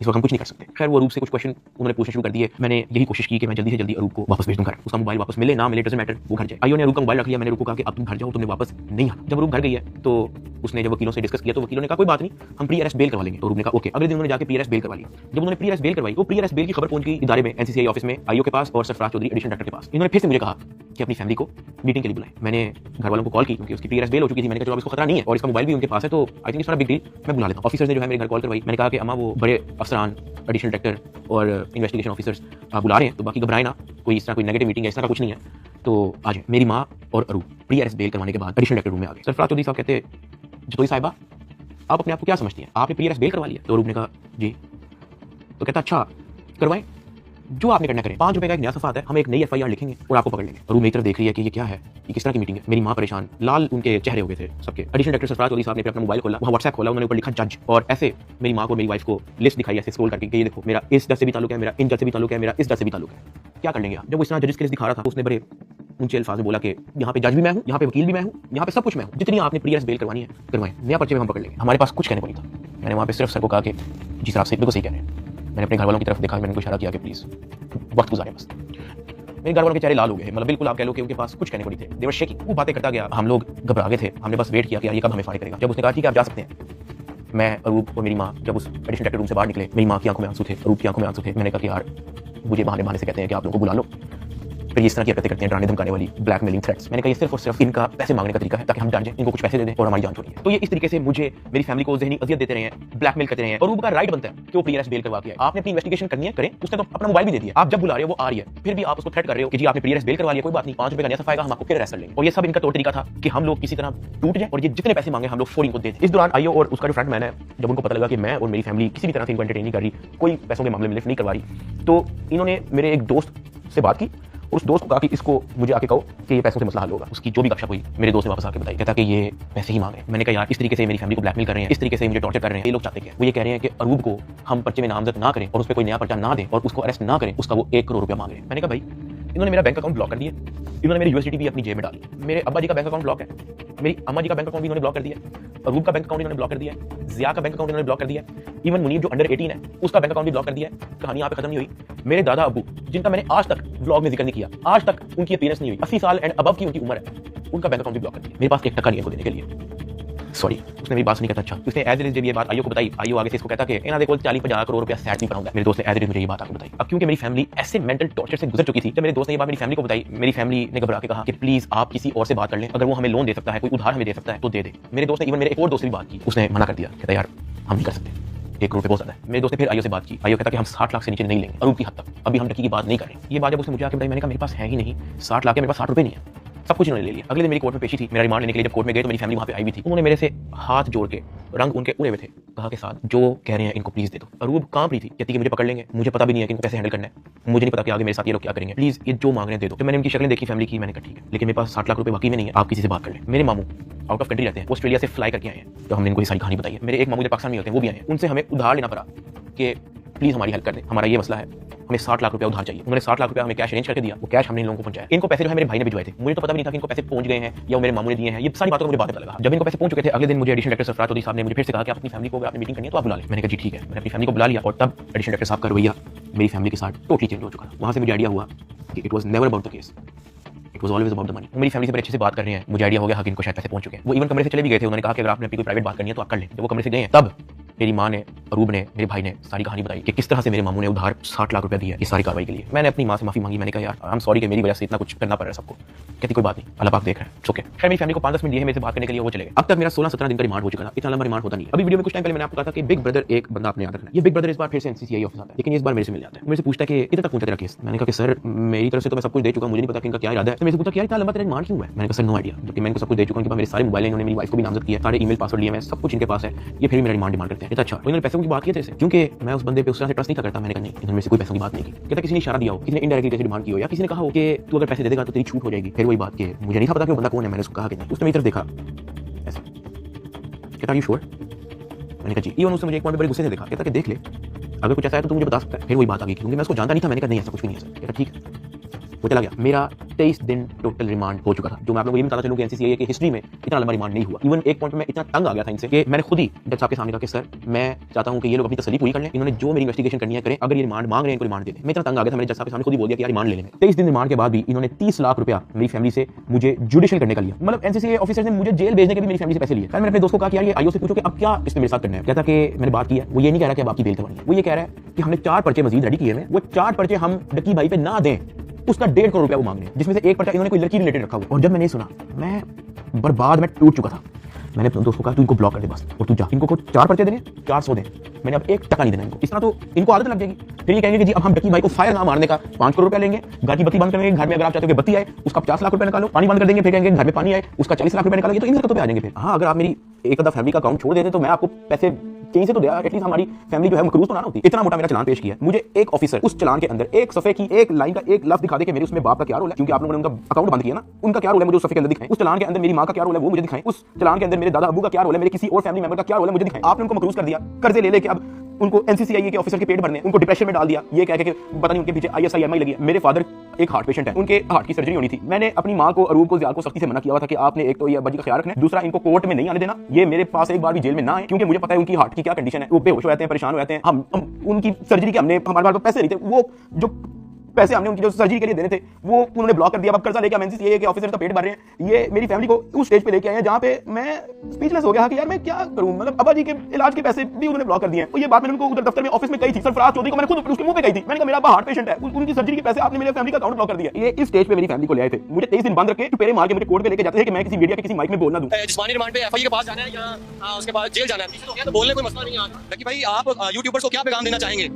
S1: इस वक्त हम कुछ नहीं कर सकते। खैर वो रूप से कुछ क्वेश्चन उन्होंने पूछना शुरू कर दिए। मैंने यही कोशिश की कि मैं जल्दी से जल्दी रूप को वापस भेज दूं घर, उसका मोबाइल वापस मिले ना मिले डजंट मैटर, वो घर जाए। आइयो ने रूप का मोबाइल रख लिया। मैंने रूप को कहा कि अब तुम घर जाओ, तुमने वापस नहीं आना। जब रूप घर गई है तो उसने जब वकीलों से डिस्कस किया तो वकीलों ने कहा कोई बात नहीं, हम प्री अरेस्ट बेल करवा लेंगे। तो रूप ने कहा ओके। अगले दिन उन्होंने जाके प्री अरेस्ट बेल करवा ली। जब उन्होंने प्री अरेस्ट बेल करवाई तो प्री अरेस्ट बेल की खबर पहुंच गई इदारे में, एनसीसीआई ऑफिस में, आईओ के पास और सरफराज चौधरी एडिशनल डायरेक्टर के पास। इन्होंने फिर से मुझे कहा कि अपनी फैमिली को मीटिंग के लिए बुलाएं। मैंने घर वालों को कॉल की क्योंकि उसकी प्री अरेस्ट बेल हो चुकी थी। मैंने कहा चलो अब इसको खतरा नहीं है और इसका मोबाइल भी उनके पास है, तो I think it's not a big deal, मैं बुला लेता हूं। ऑफिसर्स ने जो है मेरे घर कॉल करवाई। मैंने कहा कि अम्मा वो बड़े अफसरान, एडिशनल डायरेक्टर और इन्वेस्टिगेशन ऑफिसर्स बुला रहे हैं, तो बाकी घबराए ना, कोई इस तरह कोई नेगेटिव मीटिंग है, इस तरह का कुछ नहीं है, तो आज मेरी माँ और अरूप प्री अरेस्ट बेल करवाने के बाद एडिशनल डायरेक्टर रूम में आ गए। सरफराज चौधरी साहब कहते जतोई साहिबा आप अपने आप को क्या समझती हैं, आपने प्री अरेस्ट बेल करवा लिया? तो अरूप ने कहा जी। तो कहता अच्छा करवाएं, जो आपने करना करें, 5 रुपए का एक नया सफा आता है, हम एक नई एफआईआर लिखेंगे और आपको पकड़ लेंगे। अरूप मेरी तरफ देख रही है कि ये क्या है, ये किस तरह की मीटिंग है। मेरी माँ परेशान, लाल उनके चेहरे हो गए थे सबके। एडिशनल डायरेक्टर सरफराज चौधरी साहब ने फिर अपना मोबाइल खोला, वहाँ व्हाट्सएप खोला, उन्होंने ऊपर लिखा जज, और ऐसे मेरी माँ को मेरी वाइफ को लिस्ट दिखाई ऐसे स्क्रॉल करके कि ये देखो मेरा इस जज से भी ताल्लुक है, मेरा इन जज से भी ताल्लुक है, मेरा इस जज से भी ताल्लुक है, क्या कर लेंगे आप? जब वो इस तरह जजेस के लिस्ट दिखा रहा था उसने बड़े ऊंचे अल्फाज में बोला कि यहाँ पे जज भी मैं हूँ, यहाँ पे वकील भी मैं हूँ, यहाँ पे सब कुछ मैं हूँ, जितनी आपने प्री अरेस्ट बेल करवानी है करवाएं, नया पर्चे में हम पकड़ लेंगे। हमारे पास कुछ कहने को नहीं था। मैंने वहाँ पे सिर्फ सर को कहा कि जी सर आप बिल्कुल सही कह रहे हैं। मैंने अपने घर वालों की तरफ देखा, मैंने उनको इशारा किया कि प्लीज वक्त गुजारें बस। मेरे घर वालों के चेहरे लाल हो गए, मतलब बिल्कुल आप कह लो कि उनके पास कुछ कहने को नहीं थे। देवर शेकिंग, वो बातें करता गया, हम लोग घबरा गए थे। हमने बस वेट किया कि यार ये कब हमें फायर करेगा। जब उसने कहा ठीक है आप जा सकते हैं, मैं अरूप और मेरी माँ जब उस एडिशनल डायरेक्टर रूम से बाहर निकले, मेरी माँ की आंखों में आंसू थे, अरूप की आंखों में आंसू थे। मैंने कहा कि यार मुझे बहाने बहाने से कहते हैं कि आप लोगों को बुला लो, फिर इस तरह की हरकतें करते हैं, डराने धमकाने वाली, ब्लैकमेलिंग थ्रेट्स। मैंने कहा ये सिर्फ और सिर्फ इनका पैसे मांगने का तरीका है ताकि हम डर जाएं, इनको कुछ पैसे दे दें और हमारी जान छोड़िए। तो ये इस तरीके से मुझे, मेरी फैमिली को ज़हनी अजियत देते रहे हैं, ब्लैकमेल करते रहे हैं। और उनका राइट बनता है कि वो प्री अरेस्ट बेल करवा के आए। आपने अपनी इन्वेस्टिगेशन करनी है, करें। उसने तो अपना मोबाइल भी दे दिया, आप जब बुला रहे हो वो आ रही है, फिर भी आप उसको थ्रेट कर रहे हो कि जी आपने प्री अरेस्ट बेल करवा लिया, कोई बात नहीं, 5 रुपए का नया सफा आएगा, हम आपको फिर अरेस्ट कर लेंगे। और ये सब इनका तौर तरीका था कि हम लोग किसी तरह टूट जाए और ये जितने पैसे मांगे हम लोग फौरी इनको दे दें। इस दौरान आईओ और उसका जो फ्रंट मैन है, जब उनको पता लगा कि मैं और मेरी फैमिली किसी भी तरह से इनको एंटरटेन नहीं कर रही, कोई पैसों के मामले में लिफ्ट नहीं करवा रही, तो इन्होंने मेरे एक दोस्त से बात की। उस दोस्त को कहा कि इसको मुझे आके कहो कि ये पैसों से मसला हल होगा। उसकी जो भी गपशप हुई मेरे दोस्त ने वापस आके बताई, कहता कि ये पैसे ही मांग रहे हैं। मैंने कहा यार इस तरीके से मेरी फैमिली को ब्लैकमेल कर रहे हैं, इस तरीके से मुझे टॉर्चर कर रहे हैं, ये लोग चाहते क्या? वो ये कह रहे हैं कि अरूप को हम पर्चे में नामजद ना करें और उस पर कोई नया पर्चा ना दें और उसको अरेस्ट ना करें, उसका वो 1 करोड़ रुपया मांग रहे हैं। मैंने कहा भाई इन्होंने मेरा बैंक अकाउंट ब्लॉक कर दिया, इन्होंने मेरी यूएसडीटी भी अपनी जेब में डाली, मेरे अब्बा जी का बैंक अकाउंट ब्लॉक है, मेरी अम्मा जी का बैंक अकाउंट भी इन्होंने ब्लॉक कर दिया, अरूप का बैंक अकाउंट इन्होंने ब्लॉक कर दिया, जिया का बैंक अकाउंट इन्होंने ब्लॉक कर दिया, इवन मुनीब जो अंडर 18 है उसका बैंक अकाउंट भी ब्लॉक कर दिया है। कहानी यहाँ पे खत्म नहीं हुई। मेरे दादा अब्बू जिनका मैंने आज तक व्लॉग में जिक्र नहीं किया, आज तक उनकी अपीयरेंस नहीं हुई, 80 साल एंड अबव की उनकी उम्र है, उनका बैंक अकाउंट भी ब्लॉक कर दिया। मेरे पास 1 टका नहीं है को देने के लिए। सॉरी, उसने मेरी बात नहीं कहता। अच्छा, उसने एज इट इज जब ये बात आईओ को बताई, आईओ आगे से इसको कहता कि इन्होंने देखो 40-50 करोड़ रुपया सेट नहीं बनाऊंगा। मेरे दोस्त ने एज इट इज मुझे ये बात आगे बताई। अब क्योंकि मेरी फैमिली ऐसे मेंटल टॉर्चर से गुजर चुकी थी, जब मेरे दोस्त ने ये बात मेरी फैमिली को बताई, मेरी फैमिली ने घबरा के कहा कि प्लीज आप किसी और से बात कर लें, अगर वो हमें लोन दे सकता है, कोई उधार हमें दे सकता है तो दे दे। मेरे दोस्त ने इवन मेरे एक और दोस्त से भी बात की, उसने मना कर दिया, कहता यार हम नहीं कर सकते, 1 करोड़ रुपये बहुत ज्यादा है। मेरे दोस्त ने फिर आईओ से बात की, आईओ कहता कि हम 60 लाख से नीचे नहीं लेंगे, अरूप की हद तक, अभी हम टकी की बात नहीं कर रहे। ये बात जब उसने मुझे आके बताई, मैंने कहा मेरे पास है ही नहीं 60 लाख है, मेरे पास 60 रुपये नहीं है, सब कुछ इन्होंने ले लिया। अगले दिन मेरी कोर्ट में पेशी थी, मेरा रिमांड लेने के लिए जब कोर्ट में गए तो मेरी फैमिली वहाँ पे आई हुई थी। उन्होंने मेरे से हाथ जोड़ के, रंग उनके उड़े हुए थे, कहा के साथ जो कह रहे हैं इनको प्लीज दे दो। अरूप कांप रही थी, कहती कि मुझे पकड़ लेंगे, मुझे पता भी नहीं है कि इनको कैसे हैंडल करना है, मुझे नहीं पता कि आगे मेरे साथ ये लोग क्या करेंगे, प्लीज ये जो मांग रहे हैं दे दो। तो मैंने उनकी शक्लें देखी फैमिली की, मैंने कहा ठीक है, लेकिन मेरे पास 60 लाख रुपये बाकी में नहीं है, आप किसी से बात कर लें। मेरे मामू आउट ऑफ कंट्री रहते हैं, ऑस्ट्रेलिया से फ्लाई करके आए हैं, तो हमने इनको ये सारी कहानी बताई है। मेरे एक मामू जो पाकिस्तान में होते हैं वो भी आए हैं, उनसे हमें उधार लेना पड़ा कि प्लीज हमारी हेल्प कर दें, हमारा ये मसला है, हमें 60 लाख रुपया उधार चाहिए। उन्होंने 60 लाख रुपया हमें कैश अरेंज करके दिया, वो कैश हमने इन लोगों को पहुंचाया। इनको पैसे जो है मेरे भाई ने भिजवाए थे, मुझे तो पता भी नहीं था कि इनको पैसे पहुंच गए हैं या मेरे मामू ने दिए हैं, ये सारी बातों का मुझे बाद में पता लगा। जब इनको पैसे पहुंच चुके थे, अगले दिन मुझे एडिशनल डायरेक्टर सरफराज चौधरी साहब ने मुझे फिर से कहा कि आप अपनी फैमिली को अगर आपने मीटिंग करनी है तो आप बुला लें। मैंने कहा जी ठीक है, मैंने अपनी फैमिली को बुला लिया और तब एडिशनल डायरेक्टर साहब का रवैया मेरी फैमिली के साथ टोटली चेंज हो चुका था। वहाँ से मुझे आइडिया हुआ कि it was never about the case, it was always about the money. मेरी फैमिली से बड़े अच्छे से बात कर रहे हैं, मुझे आइडिया हो गया कि इनको शायद पैसे पहुंच चुके हैं। वो इवन कमरे से चले भी गए थे, उन्होंने कहा कि अगर आपने अपनी कोई प्राइवेट बात करनी है तो आप कर लें। जब वो कमरे से गए हैं तब मेरी माँ ने, अरूप ने, मेरे भाई ने सारी कहानी बताई कि किस तरह से मेरे मामू ने उधार 60 लाख रुपया दिया इस सारी कार्रवाई के लिए। मैंने अपनी माँ से माफी मांगी, मैंने कहा यार आई एम सॉरी कि मेरी वजह से इतना कुछ करना पड़ रहा है सबको। कहती कोई बात नहीं, अल्लाह पाक देख रहा है, ओके। खैर मेरी फैमिली को 5-10 मिनट दिए हैं मेरे से बात करने के लिए, वो चले गए। अब तक मेरा 16-17 दिन का रिमांड हो चुका था, इतना लंबा रिमांड होता नहीं है। अभी वीडियो में कुछ टाइम पहले मैंने आपको कहा था कि बिग ब्रदर एक बंदा अपने याद रखना। ये बिग ब्रदर इस बार फिर से एनसीसीआई ऑफिस आता है, लेकिन इस बार मेरे से मिल जाता है। मेरे से पूछता है कि इधर तक पहुंचा तेरा केस। मैंने कहा कि सर मेरी तरफ से तो मैं सब कुछ दे चुका, मुझे नहीं पता कि इनका क्या इरादा है। तो मेरे से पूछा कि यार इतना लंबा तेरा रिमांड क्यों है? मैंने कहा सर नो आइडिया, जबकि मैं इनको सब कुछ दे चुका हूं, मेरे सारे मोबाइल इन्होंने मेरी वाइफ को भी नामजद किया, सारे ईमेल पासवर्ड लिए, मैं सब कुछ इनके पास है, ये फिर भी मेरा रिमांड डिमांड करते हैं। अच्छा, इन्होंने पैसों की बात की थी, क्योंकि मैं उस बंदे पे उस तरह से ट्रस्ट नहीं करता। मैंने कहा नहीं, इन्होंने से कोई पैसों की बात नहीं की। कहता किसी ने इशारा दिया हो, किसी ने इनडायरेक्टली कैसे डिमांड की हो, या किसी ने कहा हो कि तू अगर पैसे दे देगा तो तेरी छूट हो जाएगी। फिर वही बात कि मुझे नहीं था पता कि वो बंदा कौन है। मैंने उसको कहा कि नहीं। उसने मेरी तरफ देखा ऐसा, कहता यू श्योर? मैंने कहा जी। इवन उसने मुझे एक पॉइंट पे बड़े गुस्से से देखा, कहता कि देख ले अगर कुछ ऐसा है तो तू मुझे बता सकता है। फिर वही बात आ गई क्योंकि मैं उसको जानता नहीं था। मैंने कहा नहीं ऐसा कुछ भी नहीं है सर। कहता ठीक है, वो चला गया। मेरा 23 दिन टोटल रिमांड हो चुका था। जो मैं आप लोगों को ये बताना चलूं कि एनसीसीए की हिस्ट्री में इतना लंबा रिमांड नहीं हुआ। इवन एक पॉइंट पे मैं इतना तंग आ गया था इनसे कि मैंने खुद ही जज साहब के सामने कहा कि सर मैं चाहता हूं कि ये लोग अपनी तसल्ली पूरी कर लें, इन्होंने जो मेरी इन्वेस्टिगेशन करनी है करें, अगर ये रिमांड मांग रहे हैं इनको रिमांड दे दें। मैं इतना तंग आ गया था, मैंने जज साहब के सामने खुद ही बोल दिया कि यार रिमांड ले लें। 23 दिन रिमांड के बाद भी इन्होंने 30 लाख रुपया मेरी फैमिली से मुझे जुडिशियल करने का लिया। मतलब एनसीसीए ऑफिसर ने मुझे जेल भेजने के भी मेरी फैमिली से पैसे लिए। मैंने अपने दोस्त को कहा कि यार ये आईओ से पूछो कि अब क्या इसमें मेरे साथ करना है। कहता कि मैंने बात की है, वो ये नहीं कह रहा कि अब आपकी बेल करवानी है, वो ये कह रहा है कि हमने 4 पर्चे मजीद रेडी किए हैं, वो 4 पर्चे हम डकी भाई पे ना दें, उसका 1.5 करोड़ रुपया वो मांग रहे हैं, जिसमें से एक पर्चा इन्होंने कोई लड़की रिलेटेड रखा हुआ। और जब मैंने सुना मैं बर्बाद, मैं टूट चुका था। मैंने अपने दोस्त को कहा तू इनको ब्लॉक कर दे बस, और तू जा, इनको 4 पर्चे देने 400 दे, मैंने अब 1 टका नहीं देना इनको। इस तरह तो इनको आदत लग जाएगी। फिर ये कहेंगे कि जी अब हम डकी भाई को फायर ना मारने का 5 करोड़ रुपया लेंगे, घर की बत्ती बंद करेंगे, घर में अगर आप चाहते हो कि बत्ती आए उसका 50 लाख रुपया निकालो, पानी बंद कर देंगे, फिर कहेंगे घर में पानी आए उसका 40 लाख रुपया निकालोगे, तो इन हरकतों पे आ जाएंगे। फिर हाँ, अगर आप मेरी एक आधा फैमिली का अकाउंट छोड़ देते तो मैं आपको पैसे कहीं से तो दिया, एटलीस्ट हमारी फैमिली जो है मकरूज तो ना होती। इतना मोटा मेरा चलान पेश किया। मुझे एक ऑफिसर उस चलान के अंदर एक सफे की एक लाइन का एक लफ्ज दिखा दे कि मेरे उसमें बाप का क्या रोल है, क्योंकि आप लोगों ने उनका अकाउंट बंद किया ना, उनका क्या रोल है मुझे उस सफे के अंदर दिखाएं। उस चलान के अंदर मेरी मां का क्या रोल है वो मुझे दिखाएं। उस चलान के अंदर मेरे दादा अबू का क्या रोल है, मेरे किसी और फैमिली मेंबर का क्या रोल है मुझे दिखाएं। आपने उनको मकरूज कर दिया, कर्जे ले लेके अब उनको एनसीसीआई के ऑफिसर के पेट भरने, उनको डिप्रेशन में डाल दिया, ये कह के पता नहीं उनके पीछे आईएसआईएमआई लगी है। मेरे फादर एक हार्ट पेशेंट है, उनके हार्ट की सर्जरी होनी थी। मैंने अपनी मां को अरूब को ज़िया को सख्ती से मना किया हुआ था कि आपने एक तो ये अब्बा जी का ख्याल रखना है, दूसरा इनको कोर्ट में नहीं आने देना, ये मेरे पास एक बार भी जेल में ना आए, क्योंकि मुझे पता है उनकी हार्ट की क्या कंडीशन है, वो बेहोश हो जाते हैं, परेशान हो जाते हैं। हम उनकी सर्जरी के हमने हमारे पास पैसे नहीं थे, वो जो पैसे हमने उनकी जो सर्जरी के लिए देने थे वो उन्होंने ब्लॉक कर दिया। अब कर्जा लेके हम एनसीसीए के ऑफिसर का पेट भर रहे हैं। ये मेरी फैमिली को उस स्टेज पे लेके आए हैं जहां पे मैं स्पीचलेस हो गया कि यार मैं क्या करूं। मतलब अब्बा जी के इलाज के पैसे भी उन्होंने ब्लॉक कर दिए हैं। और ये बात मैंने उनको उधर दफ्तर में ऑफिस में कही थी, सरफराज चौधरी को मैंने खुद उसके मुंह पे कही थी। मैंने कहा मेरा अब्बा हार्ट पेशेंट है, उनकी सर्जरी के पैसे आपने मेरे फैमिली का अकाउंट ब्लॉक कर दिया। ये इस स्टेज पे मेरी फैमिली को ले आए थे, मुझे 23 दिन बंद रख के टुपेरे मार के मुझे कोर्ट पे लेके जाते थे कि मैं किसी मीडिया के किसी माइक में बोल ना दूं।
S5: जिस्मानी रिमांड पे एफआई के पास जाना है या उसके बाद जेल जाना है, तो बोलने कोई मसला नहीं है। लकी भाई आप यूट्यूबर्स को क्या पैगाम देना चाहेंगे?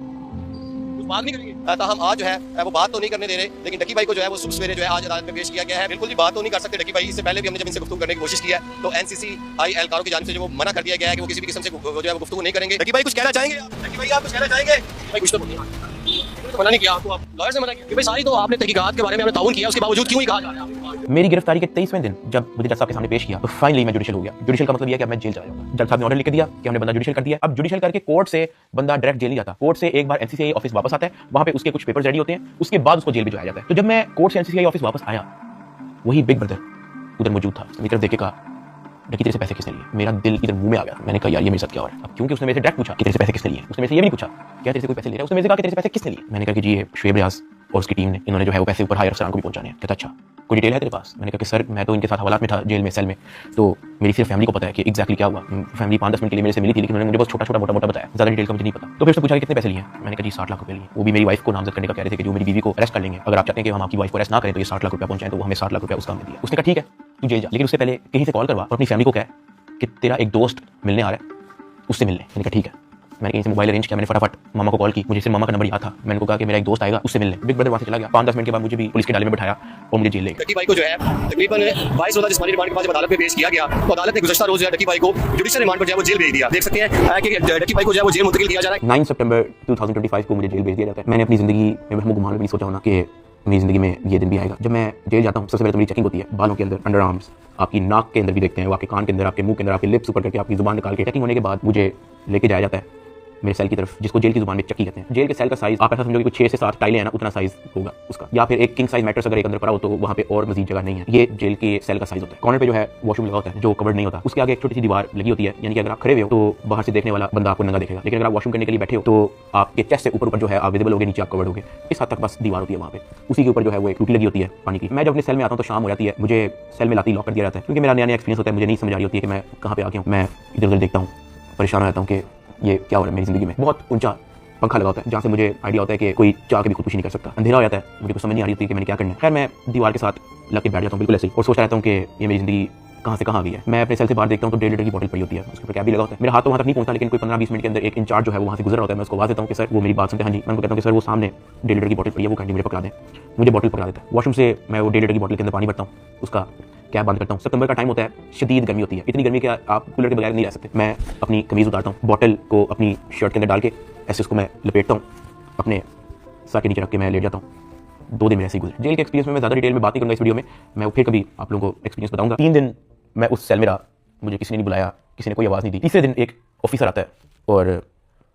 S5: बात नहीं करेंगे तो हम आज जो है वो बात तो नहीं करने दे रहे, लेकिन डकी भाई को जो है वो सुबह सवेरे जो है आज अदालत में पेश किया गया है। बिल्कुल भी बात तो नहीं कर सकते डकी भाई, इससे पहले भी हमने जब इनसे गुफ्तगू करने की कोशिश की है तो एनसीसीआई एहलकारों की जानिब से जो वो मना कर दिया गया है कि वो किसी भी किस्म से जो है वो गुफ्तगू नहीं करेंगे। डकी भाई कुछ कहना चाहेंगे? डकी भाई आप कुछ कहना चाहेंगे? भाई कुछ तो मना नहीं किया आपको, आप लॉयर से मना किया कि भाई सारी तो आपने तहकीकात के बारे में हमने ताउन किया, उसके बावजूद क्यों ही कहा जा रहा है?
S1: मेरी गिरफ्तारी के 23वें दिन जब मुझे जज साहब के सामने पेश किया तो फाइनली मैं जुडिशियल हो गया। जुडिशियल का मतलब यह है कि अब मैं जेल चला जाऊंगा। जज साहब ने ऑर्डर लिख दिया कि हमने बंदा जुडिशियल कर दिया। अब जुडिशियल करके कोर्ट से बंदा डायरेक्ट जेल नहीं जाता, कोर्ट से एक बार एनसीसीआई ऑफिस वापस आता है, वहां पे उसके कुछ पेपर्स रेडी होते हैं, उसके बाद उसको जेल भिजवाया जाता है। तो जब मैं कोर्ट से एनसीसीआई ऑफिस वापस आया, वही बिग ब्रदर उधर मौजूद था। मेरी तरफ देख के कहा डकी तेरे से पैसे किसने लिए? मेरा दिल इधर मुंह में आ गया। मैंने कहा यार ये मेरे साथ क्या हो रहा है? अब क्योंकि उसने मेरे से डायरेक्ट पूछा कि तेरे से पैसे किसने लिए, उसने मेरे से ये भी नहीं पूछा क्या तेरे से कोई पैसे ले रहा है, उसने मेरे से कहा कि तेरे से पैसे किसने लिए। मैंने कहा कि जी ये शुएब रियाज और उसकी टीम ने, इन्होंने जो है वो पैसे ऊपर हायर अफसरान को भी पहुंचाने हैं। कहता अच्छा कोई डिटेल है तेरे पास? मैंने कहा कि सर मैं तो इनके साथ हवालात में था जेल में, सेल में, तो मेरी सिर्फ फैमिली को पता है कि एग्जैक्टली क्या हुआ। फैमिली 5-10 मिनट के लिए मेरे से मिली थी, लेकिन उन्होंने मुझे बहुत छोटा मोटा बताया, ज़्यादा डिटेल का मुझे नहीं पता। तो फिर उसने पूछा कि कितने पैसे लिए? मैंने कहा जी 60 लाख रुपये लिए। वो भी मेरी वाइफ को नामजद करने का कह रहे थे कि जो मेरी बीवी को अरेस्ट कर लेंगे, अगर आप चाहते हैं कि हम आपकी वाइफ को अरेस्ट ना करें तो ये 60 लाख रुपया पहुंचाएं, तो वो हमें 60 लाख रुपया उसका हमने दिया। उसने कहा ठीक है तू जेल जा, लेकिन उससे पहले कहीं से कॉल करवा और अपनी फैमिली को कह कि तेरा एक दोस्त मिलने आ रहा है, उससे मिलने। मैंने कहा ठीक है। मैंने कहीं से मोबाइल अरेंज किया, मैंने फटाफट मामा को कॉल की, मुझे सिर्फ मामा का नंबर याद था। मैंने उनको कहा कि मेरा एक दोस्त आएगा उससे मिलने। बिग ब्रदर वहां से चला गया। 5-10 मिनट के बाद मुझे भी पुलिस के डाले में बिठाया और मुझे जेल ले गए।
S5: डकी भाई को जो है तकरीबन 22 जिस्मानी रिमांड के बाद जब अदालत में पेश किया गया तो अदालत ने गुज़श्ता रोज डकी भाई को जुडिशियल रिमांड पर जो है वो जेल भेज दिया। देख सकते हैं कि डकी भाई को जो है वो जेल मुंतकिल किया जा रहा है।
S1: 9 सितंबर 2025 को मुझे जेल भेज दिया जाता है। मैंने अपनी जिंदगी में वहम गुमान में भी नहीं सोचा होना कि मेरी जिंदगी में ये दिन भी आएगा। जब मैं जेल जाता हूँ सबसे पहले तो मेरी चेकिंग होती है, बालों के अंदर, अंडर आर्म्स, आपकी नाक के अंदर भी देखते हैं, आपके कान के अंदर, आपके मुंह के अंदर, आपके लिप्स ऊपर करके आपकी जुबान निकाल के चेकिंग होने के बाद मुझे लेके जाया जाता है मेरे सेल की तरफ, जिसको जेल की जुबान में चक्की कहते हैं। जेल के सेल का साइज आप ऐसा समझो कि कुछ 6 से 7 टाइलें हैं ना, उतना साइज होगा उसका, या फिर एक किंग साइज मैट्रेस अगर एक अंदर पड़ा हो तो वहाँ पे और मजीद जगह नहीं है। ये जेल के सेल का साइज होता है। कॉर्नर पे जो है वॉशरूम लगा होता है जो कवर्ड नहीं होता, उसके आगे एक छोटी सी दीवार लगी होती है, यानी कि अगर आप खड़े हुए हो तो बाहर से देखने वाला बंदा आपको नंगा देखेगा, लेकिन अगर आप वॉशरूम करने के लिए बैठे हो तो आपके चेस्ट से ऊपर जो है आप विजिबल होगे, नीचे आप कवर्ड होगे। इस हद तक बस दीवार होती है वहाँ पे, उसी के ऊपर जो है वो एक टूटी लगी होती है पानी की। मैं जब अपने सेल में आता हूँ तो शाम हो जाती है, मुझे सेल में लाती लॉक कर दिया जाता है, क्योंकि मेरा नया एक्सपीरियंस होता है, मुझे नहीं समझ आ रही होती है कि मैं कहाँ पे आ गया हूँ। मैं इधर उधर देखता हूँ, परेशान हो जाता हूँ कि ये क्या हो रहा है मेरी जिंदगी में। बहुत ऊंचा पंखा लगा होता है जहाँ से मुझे आइडिया होता है कि कोई चाह के भी खुदकुशी नहीं कर सकता। अंधेरा हो जाता है, मुझे कुछ समझ नहीं आ रही होती कि मैंने क्या करना है। खैर मैं दीवार के साथ लग के बैठ जाता हूँ बिल्कुल ऐसे ही, और सोचता रहता हूँ कि ये मेरी जिंदगी कहाँ से कहाँ आ गई है। मैं अपने सेल से बाहर देखता हूँ तो 1.5 लीटर की बोतल पड़ी होती है, उसके ऊपर कैप भी लगा होता है। मेरा हाथ तो वहाँ तक नहीं पहुँचता, लेकिन कोई 15-20 मिनट के अंदर एक इंचार्ज जो है वो वहाँ से गुजर होता है। मैं उसको आवाज़ देता हूँ कि सर, वो मेरी बात सुनते हैं, हाँ जी। मैं उनको कहता हूँ कि सर वो सामने 1.5 लीटर की बोतल पड़ी है, वो कैंडी मुझे पकड़ा दें। मुझे बोतल पकड़ा देता है। वॉशरूम से मैं वो 1.5 लीटर की बोतल के अंदर पानी भरता हूँ, उसका कैप बंद करता हूँ। सितंबर का टाइम होता है, शदीद गर्मी होती है, इतनी गर्मी कि आप कूलर के बगैर नहीं रह सकते। मैं अपनी कमीज़ उतारता हूँ, बोतल को अपनी शर्ट के अंदर डाल के ऐसे उसको मैं लपेटता हूँ, अपने सर के नीचे रख के मैं लेट जाता हूँ। 2 दिन मेरे ऐसे ही गुजरे। जेल के एक्सपीरियंस में मैं ज़्यादा डिटेल में बात नहीं करूँगा इस वीडियो में, मैं फिर कभी आप लोगों को एक्सपीरियंस बताऊँगा। 3 दिन मैं उस सेल में रहा, मुझे किसी ने नहीं बुलाया, किसी ने कोई आवाज़ नहीं दी। तीसरे दिन एक ऑफिसर आता है और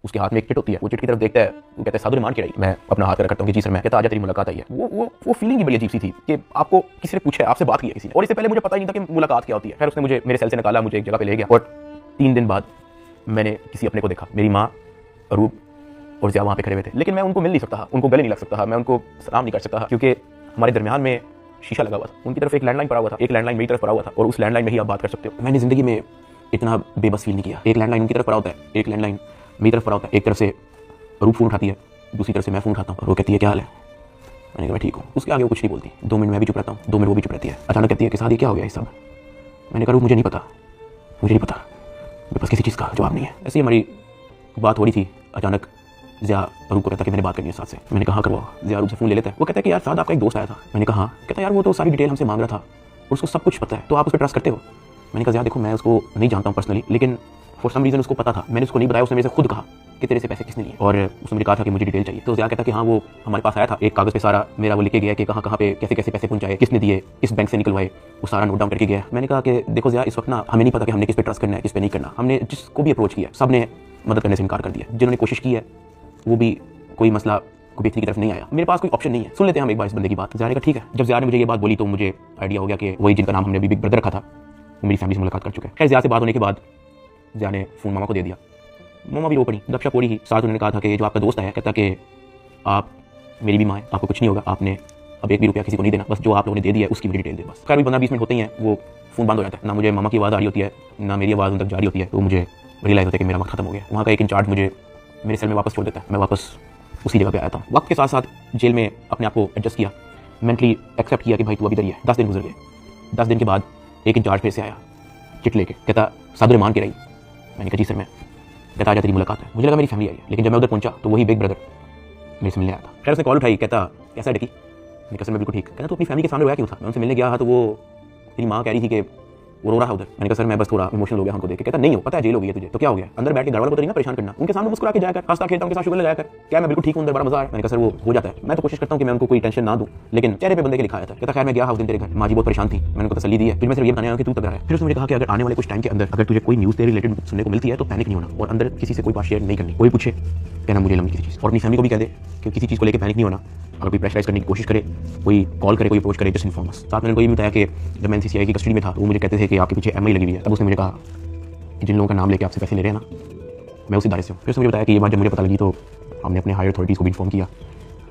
S1: उसके हाथ में एक चिट होती है, वो चिट की तरफ देखता है, वो कहता है साधु ने मार के आई। मैं अपना हाथ करता हूँ कि जी सर, मैं कहता आजा तेरी मुलाकात आई है। वो फीलिंग ही बड़ी अजीब सी थी कि आपको किसी ने पूछा है, आपसे बात की है किसी ने, और इससे पहले मुझे पता ही नहीं था कि मुलाकात क्या होती है। फिर उसने मुझे मेरे सेल से निकाला, मुझे एक जगह पे ले गया, और 3 दिन बाद मैंने किसी अपने को देखा। मेरी माँ, अरूब और ज़िया वहाँ पे खड़े हुए थे, लेकिन मैं उनको मिल नहीं सकता, उनको गले नहीं लग सकता, मैं उनको सलाम नहीं कर सकता, क्योंकि हमारे दरमियान में शीशा लगा हुआ था। उनकी तरफ एक लैंडलाइन पड़ा हुआ था, एक लैंडलाइन मेरी तरफ पड़ा हुआ था, और उस लैंडलाइन में ही आप बात कर सकते हो। मैंने ज़िंदगी में इतना बेबस फील नहीं किया। एक लैंडलाइन उनकी तरफ पड़ा होता है, एक लैंडलाइन मेरी तरफ पड़ा होता है। एक तरफ से अरूब फ़ोन उठाती है, दूसरी तरफ से मैं फ़ोन उठाता हूँ, और वो कहती है क्या हाल है। मैंने कहा मैं ठीक हूँ। उसके आगे वो कुछ नहीं बोलती। 2 मिनट मैं भी चुप रहता हूँ, 2 मिनट वो भी चुप रहती है। अचानक कहती है कि शादी क्या हो गया ये सब। मैंने कहा मुझे नहीं पता, मुझे नहीं पता, मेरे पास किसी चीज़ का जवाब नहीं है। ऐसे ही हमारी बात हो रही थी, अचानक ज़िया अरूब को कहता कि मैंने बात करनी है साथ से। मैंने कहा करवाओ। ज़िया अरूब से फ़ोन ले लेता है। वो कहता है कि यार साथ आपका एक दोस्त आया था। मैंने कहा कहता यार वो तो सारी डिटेल हमसे मांग रहा था और उसको सब कुछ पता है, तो आप उस पर ट्रस्ट करते हो। मैंने कहा ज़िया देखो मैं उसको नहीं जानता हूँ पर्सनली, लेकिन फॉर सम रीज़न उसको पता था, मैंने उसको नहीं बताया। उसने मेरे से खुद कहा कि तेरे से पैसे किसने लिए, और उसने मुझे कहा था कि मुझे डिटेल चाहिए। तो ज़िया कहता कि हाँ वो हमारे पास आया था, एक कागज़ पे सारा मेरा वो लिखे गया कि कहाँ कहाँ पे कैसे कैसे पैसे पहुँचाए, किसने दिए, किस बैंक से निकलवाए, वो सारा नोट डाउन करके गया। मैंने कहा कि देखो ज़िया इस वक्त ना हमें नहीं पता कि हमने किस पे ट्रस्ट करना है, किस पे नहीं करना। हमने जिसको भी अप्रोच किया सब ने मदद करने से इनकार कर दिया। जिन्होंने कोशिश की है वो भी कोई मसला को बेचने की तरफ नहीं आया। मेरे पास कोई ऑप्शन नहीं है, सुन लेते हैं हम एक बार इस बंदे की बात। ज़िया का ठीक है। जब ज़िया ने मुझे ये बात बोली तो मुझे आइडिया हो गया कि वही जिनका नाम हमने अभी बिग ब्रदर रखा था वो मेरी फैमिली से मुलाकात कर चुका है। खैर ज़िया से बात होने के बाद ज़िया ने फ़ोन मामा को दे दिया। मामा भी रो पड़ी, गपशप हो रही ही। साथ उन्होंने कहा था कि जो आपका दोस्त है कहता कि आप मेरी भी माँ है, आपको कुछ नहीं होगा, आपने अब 1 भी रुपया किसी को नहीं देना, बस जो आप लोगों ने दे दिया है उसकी मुझे डिटेल दे बस। खैर भी 15-20 मिनट होते ही हैं, वो फ़ोन बंद हो जाता है। ना मुझे मामा की आवाज़ आ रही होती है, ना मेरी आवाज़ उन तक जा रही होती है। तो मुझे रियलाइज़ होता है कि मेरा वक्त खत्म हो गया। वहाँ का एक इंचार्ज मुझे मेरे सेल में वापस छोड़ देता है। मैं वापस उसी जगह पे आया था। वक्त के साथ साथ जेल में अपने आप को एडजस्ट किया, मेंटली एक्सेप्ट किया कि भाई तू अभी इधर ही है। 10 दिन गुजर गए। 10 दिन के बाद एक इंचार्ज फिर से आया चिट लेके, कहता साधु ने मान के रही। मैंने कहा जी सर, मैं कहता आजा तेरी मुलाकात है। मुझे लगा मेरी फैमिली आई है, लेकिन जब मैं उधर पहुंचा तो वही बिग ब्रदर मेरे से मिलने आया था। खैर उसने कॉल उठाई, कहता कैसा है डकी। मैंने कहा सर मैं बिल्कुल ठीक। कहता तो अपनी फैमिली के सामने रोया क्यों था। मैं उनसे मिलने गया था तो वो तेरी माँ कह रही थी कि वो रो रहा है उधर। मैंने कहा सर मैं बस थोड़ा इमोशनल हो गया हमको देख के। कहता नहीं हो, पता है जेल हो गई है तुझे तो क्या हो गया, अंदर बैठ के घर वालों को तो नहीं ना परेशान करना, उनके सामने मुस्कुरा के जाया कर, हंसता खेलता उनके साथ शुगर लगाया कर। क्या मैं बिल्कुल ठीक हूं, अंदर बड़ा मजा आया। मैंने कहा सर वो हो जाता है, मैं तो कोशिश करता हूं कि मैं उनको कोई टेंशन ना दूं, लेकिन चेहरे पे बंदे के लिखा आया था। कहता खैर मैं गया उस दिन तेरे घर, माँ जी बहुत परेशान थी, मैंने उनको तसल्ली दी है, फिर मैं सिर्फ ये बताने आया कि तू तगड़ा है। फिर उसने मुझे कहा कि अगर आने वाले कुछ टाइम के अंदर अगर तुझे कोई न्यूज़ तेरे रिलेटेड सुनने को मिलती है तो पैनिक नहीं होना, और अंदर किसी से कोई बात शेयर नहीं करनी। कोई पूछे कहना मुझे लंबी किसी चीज़, और अपनी फैमिली को भी कह दे कि किसी चीज़ को लेकर पैनिक नहीं होना। अगर कोई प्रेशराइज करने की कोशिश करे, कोई कॉल करे, कोई अप्रोच करे, जस्ट इन्फॉर्म अस। साथ मैंने उनको ये भी बताया कि जब मैं NCCI की कस्टडी में था तो वो मुझे कहते थे कि आपके पीछे MI लगी हुई है। तब उसने मुझे कहा कि जिन लोगों का नाम लेके आपसे पैसे ले रहे हैं ना, मैं उसी दायरे से हूँ। फिर उसने मुझे बताया कि ये बात जब मुझे पता लगी तो हमने अपने हायर अथॉरिटीज़ को भी इन्फॉर्म किया,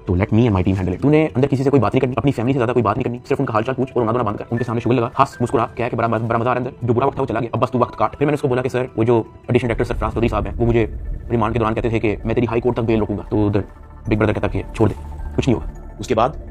S1: तो let me and my team handle it. तूने अंदर किसी से कोई बात नहीं करनी, अपनी फैमिली से ज़्यादा कोई बात नहीं करनी, सिर्फ उनका हालचाल पूछ और रोना धोना बंद कर, उनके सामने शुगर लगा, हंस मुस्कुरा, क्या है कि बड़ा मजा आ रहा है अंदर, जो बुरा वक्त था वो चला गया, अब बस तू वक्त काट। फिर मैंने उसको बोला कि सर वो जो एडिशनल डायरेक्टर सरफराज चौधरी साहब हैं वो मुझे रिमांड के दौरान कहते थे कि मैं तेरी हाई कोर्ट तक बेल रोकूंगा। तो उधर बिग ब्रदर कहता कि छोड़ दे, कुछ नहीं होगा। उसके बाद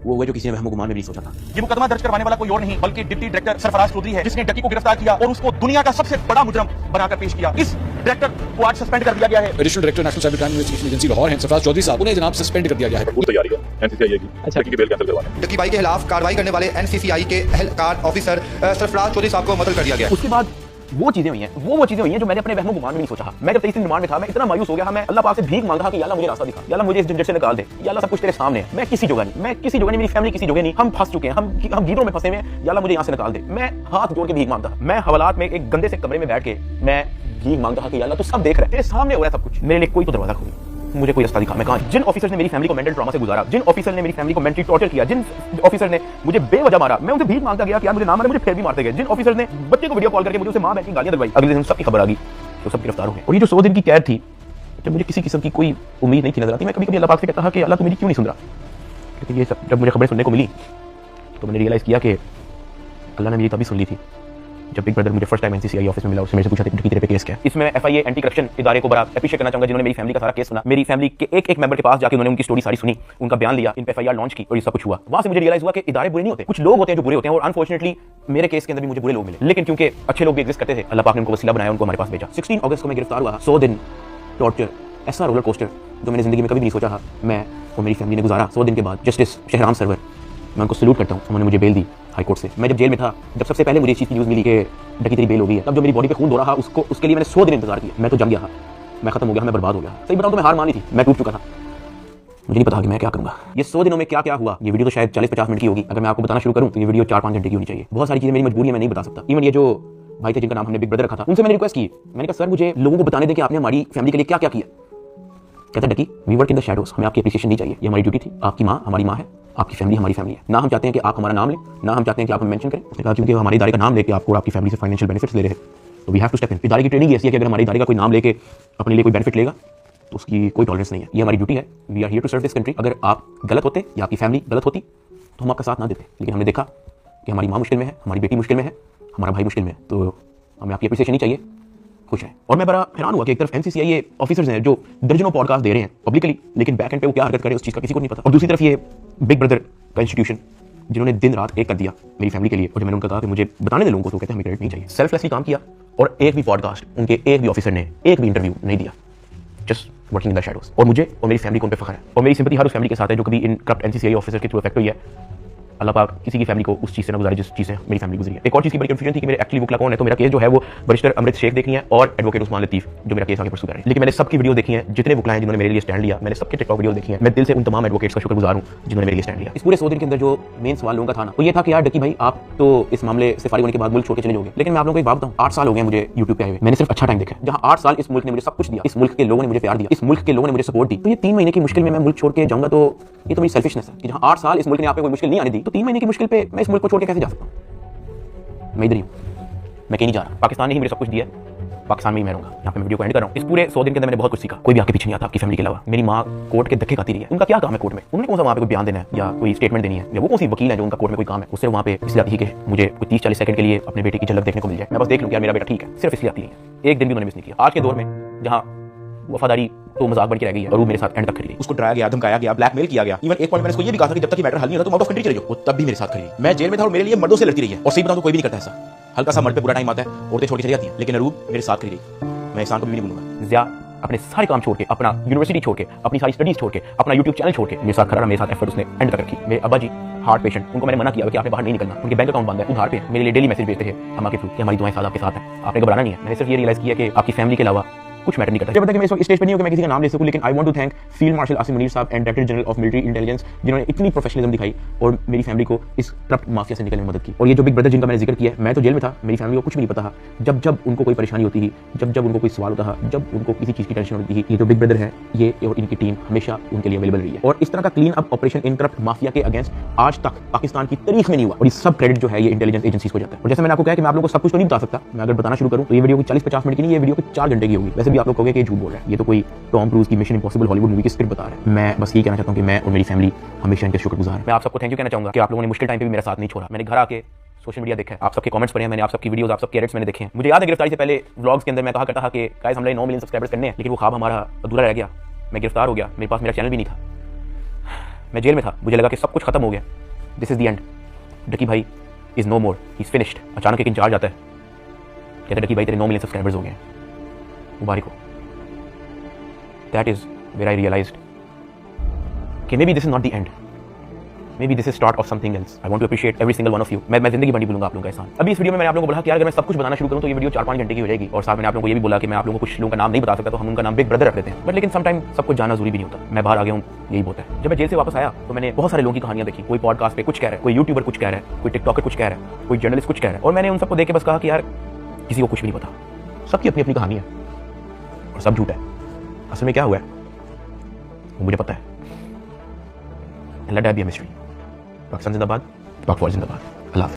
S1: वो हुआ जो किसी ने वहम गुमान में भी सोचा था।
S6: ये मुकदमा दर्ज करवाने वाला कोई और नहीं बल्कि डिप्टी डायरेक्टर सरफराज चौधरी है, जिसने डकी को गिरफ्तार किया और उसको दुनिया का सबसे बड़ा मुजरम बनाकर पेश किया। इस डायरेक्टर को आज सस्पेंड कर दिया गया है।
S7: Additional director national cyber crime investigation agency Lahore हैं सरफराज चौधरी साहब, उन्हें जनाब सस्पेंड कर दिया गया है।
S8: पूरी तैयारी है NCCI की डकी की बेल कैंसिल करवाने।
S9: डकी भाई के खिलाफ कार्रवाई करने वाले NCCI के एहलकार ऑफिसर सरफराज चौधरी साहब को मुअत्तल कर दिया गया।
S1: उसके बाद वो चीजें हुई हैं, वो चीजें हुई हैं जो मैंने अपने वहम गुमान में नहीं सोचा। मैं जब 23 दिन रिमांड में था, मैं इतना मायूस हो गया, मैं अल्लाह पाक से भीख मांग रहा कि या अल्लाह मुझे रास्ता दिखा, या अल्लाह मुझे इस झंझट से निकाल दे, या अल्लाह सब कुछ तेरे सामने है, मैं किसी जगह नहीं, मेरी फैमिली किसी जगह नहीं, हम फंस चुके हैं, हम गीदड़ों में फंसे हुए हैं, या अल्लाह मुझे यहाँ से निकाल दे। मैं हाथ जोड़ के भीख मांगता, मैं हवालात में एक गंदे से कमरे में बैठ के मैं भीख मांगता कि या अल्लाह तू सब देख रहा है, तेरे सामने हो रहा है सब कुछ, मेरे लिए कोई तो दरवाजा खोल, मुझे कोई रास्ता दिखा। मैं कहां, जिन ऑफिसर ने मेरी फैमिली को मेंटल ट्रॉमा से गुजारा, जिन ऑफिसर ने मेरी फैमिली को मेंटली टॉर्चर किया, जिन ऑफिसर ने मुझे बेवजह मारा, मैं उनसे भीख मांगता गया कि यार मुझे ना मारे, मुझे फिर भी मारते गए। जिन ऑफिसर ने बच्चे को वीडियो कॉल करके मुझे उसे मां बहन की गालियां दिलवाई, अगले दिन सबकी खबर आ गई तो सब गिरफ्तार हो गए। और ये जो 100 दिन की कैद थी, जब मुझे किसी किस्म की कोई उम्मीद नहीं थी नजर आती, मैं कभी-कभी अल्लाह पाक से कहता था कि अल्लाह तू मेरी क्यों नहीं सुन रहा। लेकिन ये सब जब मुझे खबरें सुनने को मिली तो मैंने रियलाइज किया कि अल्लाह ने मेरी तभी सुन ली थी जब बिग ब्रदर मुझे फर्स्ट टाइम NCCI ऑफिस में मिला। उसने मेरे से पूछा था कि तेरे पे केस क्या है। इसमें FIA एंटी करप्शन इदारे को बड़ा एप्रिशिएट करना चाहूंगा जिन्होंने मेरी फैमिली का सारा केस सुना, मेरी फैमिली के एक मेंबर के पास जाके उन्होंने उनकी स्टोरी सारी सुनी, उनका बयान लिया, इन पे FIR लॉन्च की और ये सब कुछ हुआ। वहां से मुझे रियलाइज हुआ कि इदारे बुरे नहीं होते, कुछ लोग होते हैं जो बुरे होते हैं, और अनफॉर्चुनेटली मेरे केस के अंदर भी मुझे बुरे लोग मिले, लेकिन क्योंकि अच्छे लोग भी एग्जिस्ट करते थे, अल्लाह पाक ने उनको वसीला बनाया, उनको हमारे पास भेजा। 16 अगस्त को मैं गिरफ्तार हुआ। 100 दिन टॉर्चर, ऐसा रोलर कोस्टर जो मैंने जिंदगी में कभी नहीं सोचा था मैं और मेरी फैमिली ने गुजारा। 100 दिन के बाद जस्टिस शहराम सरवर, मैं उनको सैल्यूट करता हूँ, उन्होंने मुझे बेल दी हाई कोर्ट से। मैं जब जेल में था, जब सबसे पहले मुझे इस चीज़ की न्यूज़ मिली कि डकी तेरी बेल हो गई है, तब जो मेरी बॉडी पे खून दो रहा उसके लिए मैंने 100 दिन इंतजार किया। मैं तो जम गया था, मैं खत्म हो गया, मैं बर्बाद हो गया। सही बताऊँ तो मैं हार मानी थी, मैं टूट चुका था, मुझे नहीं पता कि मैं क्या करूंगा। ये 100 दिनों में क्या क्या हुआ, ये वीडियो तो शायद 40-50 मिनट की होगी। अगर मैं आपको बताना शुरू करूं तो ये वीडियो 4-5 घंटे की होनी चाहिए। बहुत सारी चीजें मेरी मजबूरी है, मैं नहीं बता सकता। इवन ये जो भाई थे जिनका नाम हमने बिग ब्रदर रखा था, उनसे मैंने रिक्वेस्ट की, मैंने कहा सर मुझे लोगों को बताने दें कि आपने हमारी फैमिली के लिए क्या क्या किया। कहता डकी, we work in the shadows, हमें आपकी एप्रिसिएशन नहीं चाहिए, ये हमारी ड्यूटी थी, आपकी माँ हमारी माँ है, आपकी फैमिली हमारी फैमिली है, ना हम चाहते हैं कि आप हमारा नाम लें, ना हम चाहते हैं कि आप हमें मेंशन करें। उसने कहा क्योंकि हमारे इदारे का नाम लेके आपको और आपकी फैमिली से फाइनेंशियल बेनिफिट्स ले रहे हैं, तो we have to step in. इदारे की ट्रेनिंग ऐसी है कि अगर हमारे इदारे का कोई नाम लेके अपने लिए कोई बेनिफिट लेगा तो उसकी कोई टॉलरेंस नहीं है, ये हमारी ड्यूटी है, we are here to serve this country. अगर आप गलत होते या आपकी फैमिली गलत होती तो हम आपका साथ ना देते, लेकिन हमने देखा कि हमारी माँ मुश्किल में है, हमारी बेटी मुश्किल में है, हमारा भाई मुश्किल में है, तो हमें आपकी एप्रिसिएशन नहीं चाहिए, खुश हैं। और मैं बड़ा हैरान हुआ कि एक तरफ एनसीसीआई ऑफिसर्स हैं जो दर्जनों पॉडकास्ट दे रहे हैं पब्लिकली, लेकिन बैक एंड पे वो क्या हरकत करे उस चीज़ का किसी को नहीं पता। और दूसरी तरफ ये बिग ब्रदर का इंस्टीट्यूशन जिन्होंने दिन रात एक कर दिया मेरी फैमिली के लिए, और जब मैंने उनका कहा कि मुझे बताने दे लोगों को तो कहते हैं हमें क्रेडिट नहीं चाहिए। सेल्फलेसली काम किया और एक भी पॉडकास्ट उनके एक भी ऑफिसर ने एक भी इंटरव्यू नहीं दिया, just working in the shadows. और मुझे और मेरी फैमिली को उन पे फख्र है, और मेरी सिंपैथी हर उस फैमिली के साथ है जो कभी इन करप्ट एनसीसीआई ऑफिसर के थ्रू इफेक्ट हुई है। अल्लाह पाक किसी की फैमिली को उस चीज़ से ना गुजारे जिस चीज़ से मेरी फैमिली गुजरी है। एक और चीज़ की बड़ी कंफ्यूजन थी कि मेरे एक्चुअली वकला कौन है, तो मेरा केस जो है वो बैरिस्टर अमृत शेख देखनी है और एडवोकेट उस्मान लतीफ़ जो मेरा केस आगे परसू कर रहे हैं। लेकिन मैंने सबकी वीडियो देखी है, जितने वकला हैं जिन्होंने मेरे लिए स्टैंड लिया, मैंने सबके टिकटॉक वीडियो देखी है। मैं दिल से उन तमाम एडवोकेट्स का शुक्रगुजार हूँ जिन्होंने मेरे लिए स्टैंड लिया। इस पूरे 100 दिन के अंदर जो मेन सवाल लोगों का था ना, वो ये था कि यार डकी भाई आप तो इस मामले से फारिग होने के बाद मुल्क छोड़ के चले जाओगे, लेकिन मैं आप लोगों को एक बात बताऊँ, 8 साल हो गए मुझे यूट्यूब पे आए हुए, मैंने सिर्फ अच्छा टाइम देखा। जहाँ 8 साल इस मुल्क ने मुझे सब कुछ दिया, इस मुल्क के लोगों ने मुझे प्यार दिया, इस मुल्क के लोगों ने मुझे सपोर्ट दी, तो ये 3 महीने की मुश्किल में मैं मुल्क छोड़ के जाऊंगा तो ये तो मेरी सेल्फिशनेस है कि जहाँ 8 साल इस मुल्क ने आप पे कोई मुश्किल नहीं आने दी, तो 3 महीने की मुश्किल पे मैं इस मुल्क को छोड़ के कैसे जा सकता हूँ। मैं इधर ही हूँ, मैं कहीं नहीं जा रहा। पाकिस्तान ने ही मुझे सब कुछ दिया, पाकिस्तान में ही मैं रहूंगा। यहाँ पे मैं वीडियो को एंड कर रहा हूँ। इस पूरे 100 दिन के अंदर मैंने बहुत कुछ सीखा। कोई भी आपके पीछे नहीं आता आपकी फैमिली के अलावा। मेरी माँ कोर्ट के धक्के खाती रही है, उनका क्या काम है कोर्ट में, उन्होंने कौन सा वहाँ पे कोई बयान देना है या कोई स्टेटमेंट देनी है, या वो कौन सी वकील है जो उनका कोर्ट में कोई काम है। उससे वहाँ पे इसलिए आती है कि मुझे कोई 30-40 सेकंड के लिए अपने बेटे की झलक देखने को मिल जाए, मैं बस देख लूँ कि यार मेरा बेटा ठीक है, सिर्फ इसलिए आती है। एक दिन भी उन्होंने मिस नहीं किया। आज के दौर में जहाँ वफादारी तो मजाक बन के रह गई है, और वो मेरे साथ एंड तक खड़ी रही। उसको डराया गया, धमकाया गया, ब्लैकमेल किया गया। इवन एक पॉइंट मैंने इसको ये भी कहा था कि जब तक ये मैटर हल नहीं होता तुम आउट ऑफ कंट्री चले जाओ, वो तब भी मेरे साथ खड़ी रही। मैं जेल में था और मेरे लिए मर्दों से लड़ती रही है, और सही बताऊं तो कोई भी नहीं करता ऐसा। हल्का सा मर्द पे बुरा टाइम आता है औरतें छोड़ के चली जाती हैं, लेकिन अरूब मेरे साथ खड़ी रही। मैं इंसान को भी नहीं भूलूंगा। ज़िया अपने सारे काम छोड़ के, अपना यूनिवर्सिटी छोड़ के, अपनी सारी स्टडीज छोड़ के, अपना यूट्यूब चैनल छोड़ के मेरे साथ खड़ा रहा, मेरे साथ एफर्ट उसने एंड तक रखी। मेरे अब्बा जी हार्ट पेशेंट, उनको मैंने मना किया कि आपने बाहर नहीं निकलना, उनके बैंक अकाउंट बंद है, उधार पे मेरे लिए डेली मैसेज भेजते थे हम आपके थ्रू कि हमारी दुआएं साथ आपके साथ हैं, आपने घबराना नहीं है। मैंने सिर्फ ये रियलाइज किया कि आपकी फैमिली के अलावा कुछ मैटर नहीं करता। जब तक मैं इस स्टेज पे नहीं हूं कि मैं किसी का नाम ले सकूं, लेकिन I want to thank field marshal Asim Munir साहब and director general of military intelligence जिन्होंने इतनी प्रोफेशनलिज्म दिखाई और मेरी फैमिली को इस करप्ट माफिया से निकलने में मदद की। और ये जो बिग ब्रदर जिनका मैंने जिक्र किया, मैं तो जेल में था, मेरी फैमिली को कुछ भी नहीं पता था। जब जब उनको कोई परेशानी होती थी, जब जब उनको कोई सवाल होता था, जब उनको किसी चीज़ की टेंशन होती थी, ये जो बिग ब्रदर है ये और इनकी टीम हमेशा उनके लिए अवेलेबल रही है। और इस तरह का clean up operation in corrupt mafia के अगेंस्ट आज तक पाकिस्तान की तारीख में नहीं हुआ, और ये सब क्रेडिट जो है ये इंटेलिजेंस एजेंसीज को जाता है। और जैसे मैंने आपको कहा कि मैं आप लोगों को सब कुछ तो नहीं बता सकता, मैं अगर बताना शुरू करूं तो ये वीडियो 40-50 मिनट की नहीं, ये वीडियो 4 घंटे की होगी। वैसे भी आप लोग कहोगे कि झूठ बोल रहा है, ये तो कोई टॉम क्रूज की मिशन इंपॉसिबल हॉलीवुड मूवी की स्क्रिप्ट बता रहा है। मैं बस यही कहना चाहता हूं कि मैं और मेरी फैमिली हमेशा इनके शुक्रगुजार है। मैं आप सबको थैंक यू कहना चाहूंगा कि आप लोगों ने मुश्किल टाइम पे भी मेरा साथ नहीं छोड़ा। मैंने घर आके सोशल मीडिया देखा है, आप सबके कमेंट्स पढ़े हैं, मैंने आप सबकी वीडियोस, आप सबके एडिट्स मैंने देखे हैं। मुझे याद है गिरफ्तारी से पहले व्लॉग्स के अंदर मैं कहा करता था कि गाइस हमने 9 मिलियन सब्सक्राइबर्स करने हैं, लेकिन वो ख्वाब हमारा अधूरा रह गया। मैं गिरफ्तार हो गया, मेरे पास मेरा चैनल भी नहीं था, मैं जेल में था, मुझे लगा कि सब कुछ खत्म हो गया, this is the end, Ducky भाई is no more, he is finished. अचानक एक इंचार्ज आता है, कहता है डकी भाई तेरे 9 मिलियन सब्सक्राइबर्स हो गए हैं, मुबारक हो। That is where I realized कि maybe this is not the end, maybe this is start of something else. I want to appreciate every single one of you. मैं जिंदगी भर नहीं भूलूंगा आप लोगों का एहसान। अभी इस वीडियो में मैंने आप लोगों को बोला कि यार अगर मैं सब कुछ बताना शुरू करूं तो ये वीडियो 4-5 घंटे की हो जाएगी, और साथ मैंने आप लोगों को ये भी बोला कि मैं आप लोगों को कुछ लोगों का नाम नहीं बता सकता, तो हम उनका नाम बिग ब्रदर रख देते हैं। बट लेकिन समटाइम सब कुछ जानना जरूरी भी नहीं होता। मैं बाहर आ गया हूँ, यही बहुत है। जब मैं जेल से वापस आया तो मैंने बहुत सारे लोगों की कहानियां देखी। कोई पॉडकास्ट पे कुछ कह रहा है, कोई यूट्यूबर कुछ कह रहा है, कोई टिकटॉकर कुछ कह रहा है, कोई जर्नलिस्ट कुछ कह रहा है, और मैंने उन सबको देख के बस कहा कि यार किसी को कुछ भी नहीं पता, सबकी अपनी अपनी कहानी है और सब झूठ है। असल में क्या हुआ है मुझे पता है। Let that be a mystery. Pakistan जिंदाबाद, पाक फौज जिंदाबाद। अल्लाह।